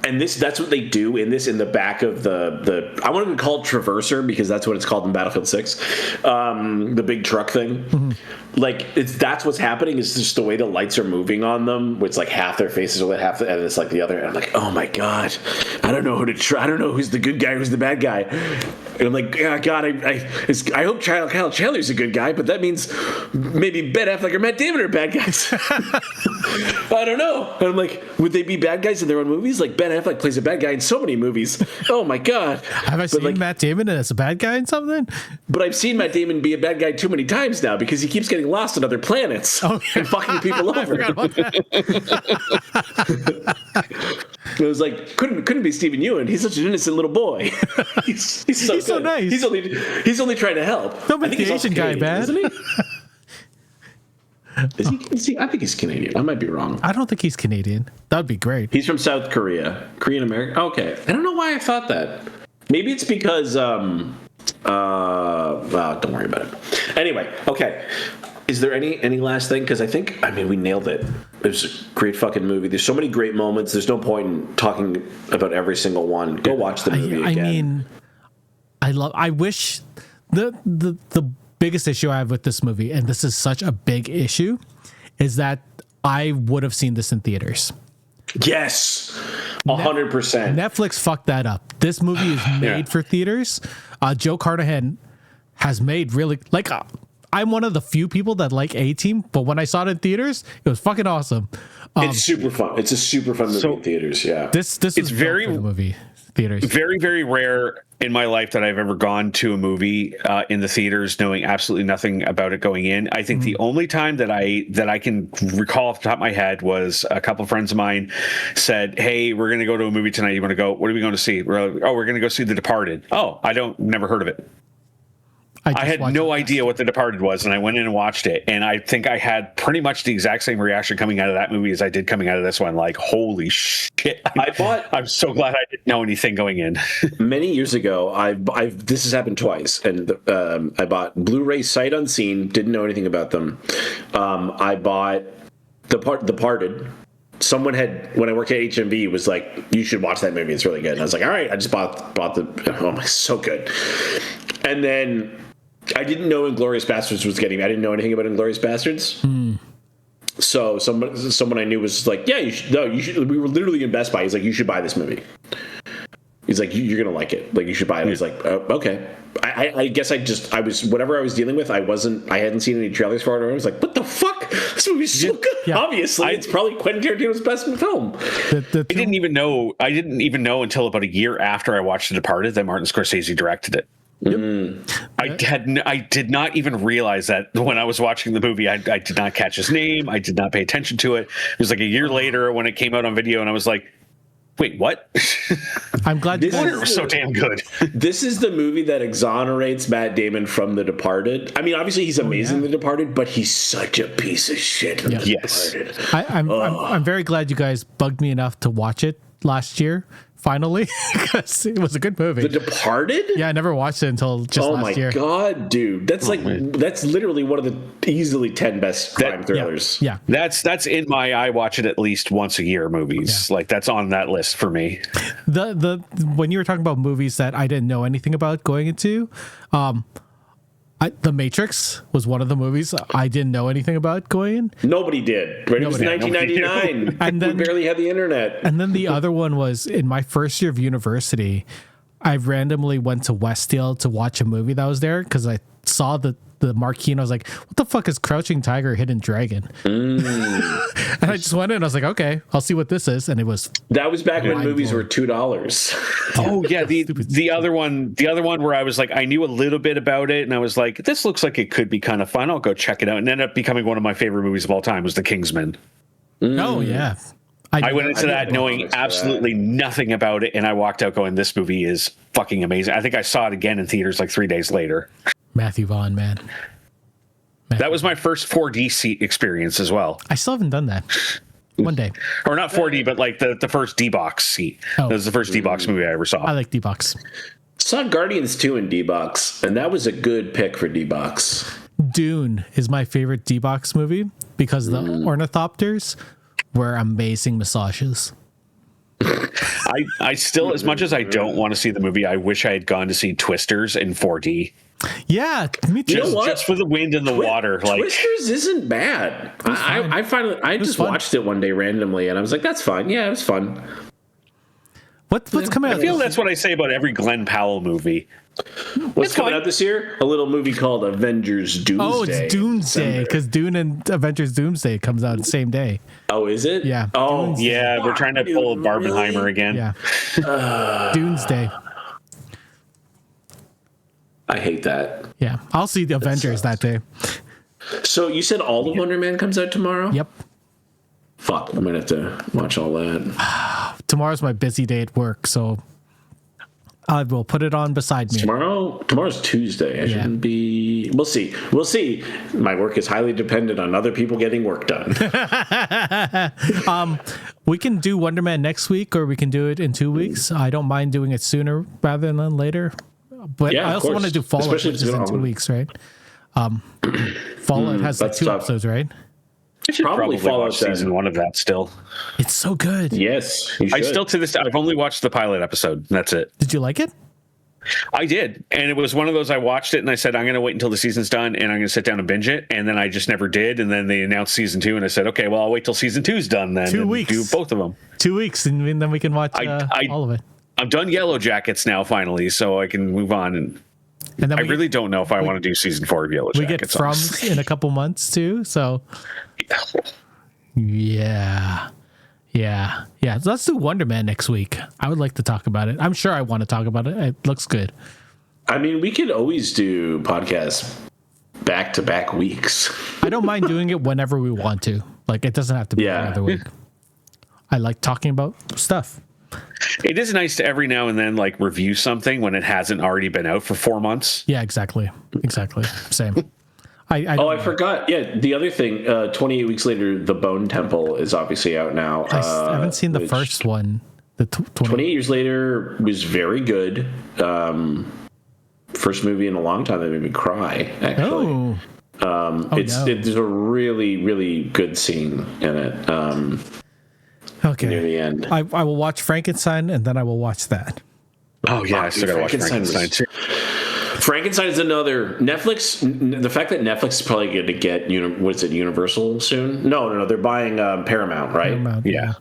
Speaker 3: And that's what they do in the back of the I want to call it Traverser because that's what it's called in Battlefield 6. The big truck thing. Mm-hmm. Like that's what's happening is just the way the lights are moving on them. It's like half their faces are lit, half and it's like the other. And I'm like, oh my God, I don't know who to try. I don't know who's the good guy, who's the bad guy. And I'm like, oh God, I hope Kyle Chandler's a good guy, but that means maybe Ben Affleck or Matt Damon are bad guys. I don't know. And I'm like, would they be bad guys in their own movies? Like Ben Affleck plays a bad guy in so many movies. Oh my God.
Speaker 2: Have I seen Matt Damon as a bad guy in something?
Speaker 3: But I've seen Matt Damon be a bad guy too many times now because he keeps getting lost on other planets and fucking people over.
Speaker 2: I forgot about that.
Speaker 3: It was like couldn't be Stephen Ewan. He's such an innocent little boy. he's so
Speaker 2: nice.
Speaker 3: He's only trying to help.
Speaker 2: Don't make the Asian guy bad.
Speaker 3: Isn't he? Is he? I think he's Canadian. I might be wrong.
Speaker 2: I don't think he's Canadian. That would be great.
Speaker 3: He's from South Korea. Korean American. Okay. I don't know why I thought that. Maybe it's because don't worry about it. Anyway, okay. Is there any last thing? Because I mean, we nailed it. It was a great fucking movie. There's so many great moments. There's no point in talking about every single one. Go watch the movie again.
Speaker 2: I mean, I wish the biggest issue I have with this movie, and this is such a big issue, is that I would have seen this in theaters.
Speaker 3: Yes, 100%.
Speaker 2: Netflix fucked that up. This movie is made for theaters. Joe Carnahan has made really I'm one of the few people that like A-Team, but when I saw it in theaters, it was fucking awesome.
Speaker 3: It's super fun. It's a super fun movie in theaters. Yeah,
Speaker 2: this is very movie theaters.
Speaker 1: Very, very rare in my life that I've ever gone to a movie in the theaters knowing absolutely nothing about it going in. I think the only time that I can recall off the top of my head was a couple of friends of mine said, "Hey, we're going to go to a movie tonight. You want to go? What are we going to see?" We're like, "Oh, we're going to go see The Departed." Oh, never heard of it. I had no idea what The Departed was, and I went in and watched it, and I think I had pretty much the exact same reaction coming out of that movie as I did coming out of this one. Like, holy shit! I'm so glad I didn't know anything going in.
Speaker 3: Many years ago, this has happened twice, and I bought Blu-ray sight unseen. Didn't know anything about them. I bought The Departed. Someone when I worked at HMV, was like, "You should watch that movie. It's really good." And I was like, "All right." I just bought the. Oh my, so good. And then I didn't know Inglourious Basterds was getting. I didn't know anything about Inglourious Basterds. So someone I knew was like, "Yeah, you should." No, you should. We were literally in Best Buy. He's like, "You should buy this movie." He's like, "You're gonna like it. Like, you should buy it." I was like, "Oh, okay." I guess I was whatever I was dealing with. I hadn't seen any trailers for it. I was like, "What the fuck? This movie's so good." Yeah. Obviously, it's probably Quentin Tarantino's best film.
Speaker 1: I didn't even know until about a year after I watched The Departed that Martin Scorsese directed it. Yep. I did not even realize that when I was watching the movie. I did not catch his name. I did not pay attention to it. It was like a year later when it came out on video, and I was like, "Wait, what?"
Speaker 2: I'm glad
Speaker 1: it was so damn good.
Speaker 3: This is the movie that exonerates Matt Damon from The Departed. I mean, obviously he's amazing in The Departed, but he's such a piece of shit in The Departed.
Speaker 2: I'm very glad you guys bugged me enough to watch it last year. Finally, because it was a good movie.
Speaker 3: The Departed?
Speaker 2: Yeah, I never watched it until just last year.
Speaker 3: Oh my god, dude. That's that's literally one of the easily 10 best crime thrillers.
Speaker 2: Yeah.
Speaker 1: That's in my I watch it at least once a year movies. Yeah. Like, that's on that list for me.
Speaker 2: The when you were talking about movies that I didn't know anything about going into, The Matrix was one of the movies I didn't know anything about going in.
Speaker 3: Nobody did. Right? It was 1999. And then we barely had the internet.
Speaker 2: And then the other one was in my first year of university. I randomly went to Westdale to watch a movie that was there because I saw the marquee and I was like, "What the fuck is Crouching Tiger, Hidden Dragon?" And I just went in and I was like, "Okay, I'll see what this is." And it was
Speaker 3: back when movies were $2.
Speaker 1: Oh yeah, the other one where I was like, I knew a little bit about it and I was like, this looks like it could be kind of fun. I'll go check it out. And ended up becoming one of my favorite movies of all time was The Kingsman.
Speaker 2: Oh yeah.
Speaker 1: I went into that knowing absolutely nothing about it, and I walked out going, "This movie is fucking amazing." I think I saw it again in theaters like 3 days later.
Speaker 2: Matthew Vaughn, man.
Speaker 1: That was my first 4D seat experience as well.
Speaker 2: I still haven't done that. One day.
Speaker 1: Or not 4D, but like the first D-Box seat. That was the first D-Box movie I ever saw.
Speaker 2: I like D-Box.
Speaker 3: Saw Guardians 2 in D-Box, and that was a good pick for D-Box.
Speaker 2: Dune is my favorite D-Box movie because the ornithopters were amazing massages.
Speaker 1: I still, as much as I don't want to see the movie, I wish I had gone to see Twisters in 4D.
Speaker 2: Yeah, me too.
Speaker 1: Just for the wind and the water. Like,
Speaker 3: Twisters isn't bad. I just watched it one day randomly, and I was like, "That's fine." Yeah, it was fun.
Speaker 2: What's coming out?
Speaker 1: I feel that's what I say about every Glenn Powell movie.
Speaker 3: What's coming out this year? A little movie called Avengers Doomsday.
Speaker 2: Oh, it's Doomsday, because Dune and Avengers Doomsday comes out the same day.
Speaker 3: Oh, is it?
Speaker 2: Yeah.
Speaker 3: Oh,
Speaker 2: Doomsday.
Speaker 1: Yeah, we're trying to pull a Barbenheimer again.
Speaker 2: Yeah. Doomsday.
Speaker 3: I hate that.
Speaker 2: Yeah, I'll see the Avengers that day.
Speaker 3: So you said all of Wonder Man comes out tomorrow?
Speaker 2: Yep.
Speaker 3: Fuck, I'm gonna have to watch all that.
Speaker 2: Tomorrow's my busy day at work, so I will put it on beside me.
Speaker 3: Tomorrow's Tuesday. I shouldn't be. We'll see. My work is highly dependent on other people getting work done.
Speaker 2: We can do Wonder Man next week, or we can do it in 2 weeks. I don't mind doing it sooner rather than later. But
Speaker 3: Yeah,
Speaker 2: I also want to do Fallout, which is in 2 weeks, right? Fallout has like 2 episodes, right?
Speaker 1: I should probably
Speaker 3: follow
Speaker 1: watch season 1 of that still.
Speaker 2: It's so good.
Speaker 3: Yes, you should.
Speaker 1: I still to this day, I've only watched the pilot episode. That's it.
Speaker 2: Did you like it?
Speaker 1: I did, and it was one of those. I watched it and I said I'm going to wait until the season's done and I'm going to sit down and binge it. And then I just never did. And then they announced season 2, and I said, okay, well I'll wait till season 2's done then.
Speaker 2: 2 weeks.
Speaker 1: Do both of them.
Speaker 2: 2 weeks, and then we can watch all of it.
Speaker 1: I'm done Yellow Jackets now finally, so I can move on. And
Speaker 2: then
Speaker 1: I really don't know if I want to do season 4 of Yellow Jackets.
Speaker 2: We get Frums in a couple months too, so yeah. So let's do Wonder Man next week. I would like to talk about it. I'm sure I want to talk about it. It looks good.
Speaker 3: I mean, we could always do podcasts back-to-back weeks.
Speaker 2: I don't mind doing it whenever we want to. Like, it doesn't have to be every other week. I like talking about stuff.
Speaker 1: It is nice to every now and then like review something when it hasn't already been out for 4 months.
Speaker 2: Yeah, exactly. Same.
Speaker 3: I forgot. Yeah, the other thing, 28 weeks later, The Bone Temple is obviously out now.
Speaker 2: I haven't seen the first one. The
Speaker 3: 28 years later was very good. First movie in a long time that made me cry, actually. There's a really, really good scene in it.
Speaker 2: Okay.
Speaker 3: Near the end.
Speaker 2: I will watch Frankenstein, and then I will watch that.
Speaker 1: Oh, yeah, I still got to watch Frankenstein too.
Speaker 3: Frankenstein is another Netflix. The fact that Netflix is probably going to get Universal soon? No, they're buying Paramount, right?
Speaker 2: Paramount, yeah.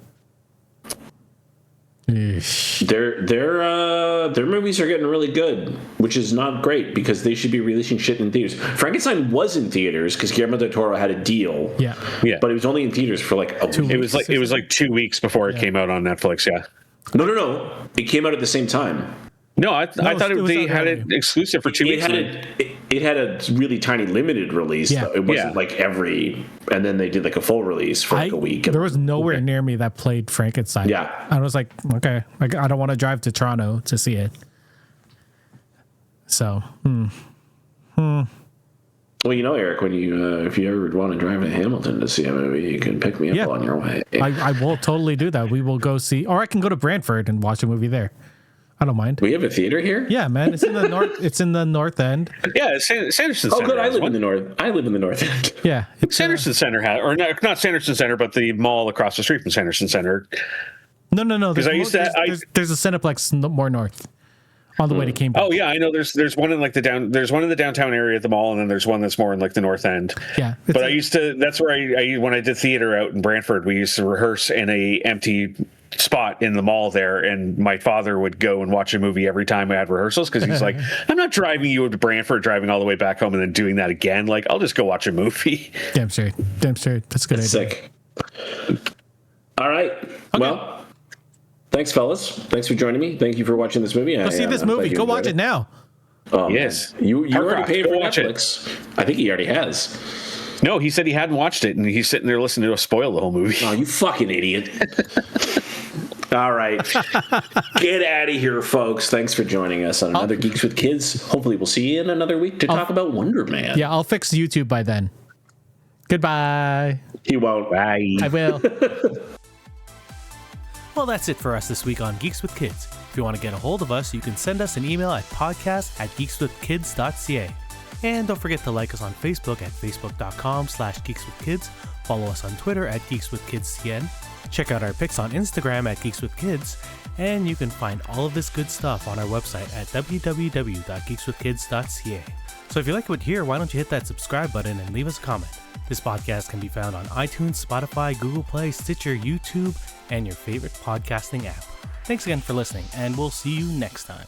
Speaker 3: Their movies are getting really good, which is not great because they should be releasing shit in theaters. Frankenstein was in theaters because Guillermo del Toro had a deal.
Speaker 2: Yeah,
Speaker 3: but it was only in theaters for like a week.
Speaker 1: It was like 2 weeks before it came out on Netflix. Yeah.
Speaker 3: No. It came out at the same time.
Speaker 1: No, I thought they had it exclusive for 2 weeks.
Speaker 3: It had a really tiny limited release.
Speaker 2: Yeah.
Speaker 3: It wasn't like and then they did like a full release for like a week.
Speaker 2: There was nowhere near me that played Frankenstein.
Speaker 3: Yeah.
Speaker 2: I was like, okay, I don't want to drive to Toronto to see it. So,
Speaker 3: Well, Eric, when if you ever want to drive to Hamilton to see a movie, you can pick me up on your way.
Speaker 2: I will totally do that. We will go see, or I can go to Brantford and watch a movie there. I don't mind.
Speaker 3: We have a theater here?
Speaker 2: Yeah, man. It's in the north. It's in the north end.
Speaker 1: Yeah, Sanderson Center.
Speaker 3: Oh, good. I live in the north end.
Speaker 2: Yeah,
Speaker 1: Sanderson Center has, or not Sanderson Center, but the mall across the street from Sanderson Center.
Speaker 2: No.
Speaker 1: Because
Speaker 2: there's a Cineplex more north, on the way to Cambridge.
Speaker 1: Oh yeah, I know. There's one in like there's one in the downtown area at the mall, and then there's one that's more in like the north end.
Speaker 2: Yeah,
Speaker 1: but that's where I when I did theater out in Brantford, we used to rehearse in a empty spot in the mall there, and my father would go and watch a movie every time I had rehearsals because he's like, I'm not driving you to Brantford, driving all the way back home and then doing that again. Like, I'll just go watch a movie.
Speaker 2: Damn straight. That's a good idea.
Speaker 3: Sick. All right. Okay. Well, thanks, fellas. Thanks for joining me. Thank you for watching this movie.
Speaker 2: Go see this movie. Go watch it now.
Speaker 3: Oh,
Speaker 1: yes.
Speaker 3: You already paid for Netflix. I think he already has.
Speaker 1: No, he said he hadn't watched it, and he's sitting there listening to us spoil the whole movie.
Speaker 3: Oh, you fucking idiot. All right. Get out of here, folks. Thanks for joining us on another Geeks with Kids. Hopefully we'll see you in another week to talk about Wonder Man.
Speaker 2: Yeah, I'll fix YouTube by then. Goodbye.
Speaker 3: He won't.
Speaker 1: Bye.
Speaker 2: I will.
Speaker 4: Well, that's it for us this week on Geeks with Kids. If you want to get a hold of us, you can send us an email at podcast@geekswithkids.ca. And don't forget to like us on Facebook at facebook.com/geekswithkids. Follow us on Twitter at geekswithkidscn. Check out our pics on Instagram at geekswithkids. And you can find all of this good stuff on our website at www.geekswithkids.ca. So if you like what you hear, why don't you hit that subscribe button and leave us a comment. This podcast can be found on iTunes, Spotify, Google Play, Stitcher, YouTube, and your favorite podcasting app. Thanks again for listening, and we'll see you next time.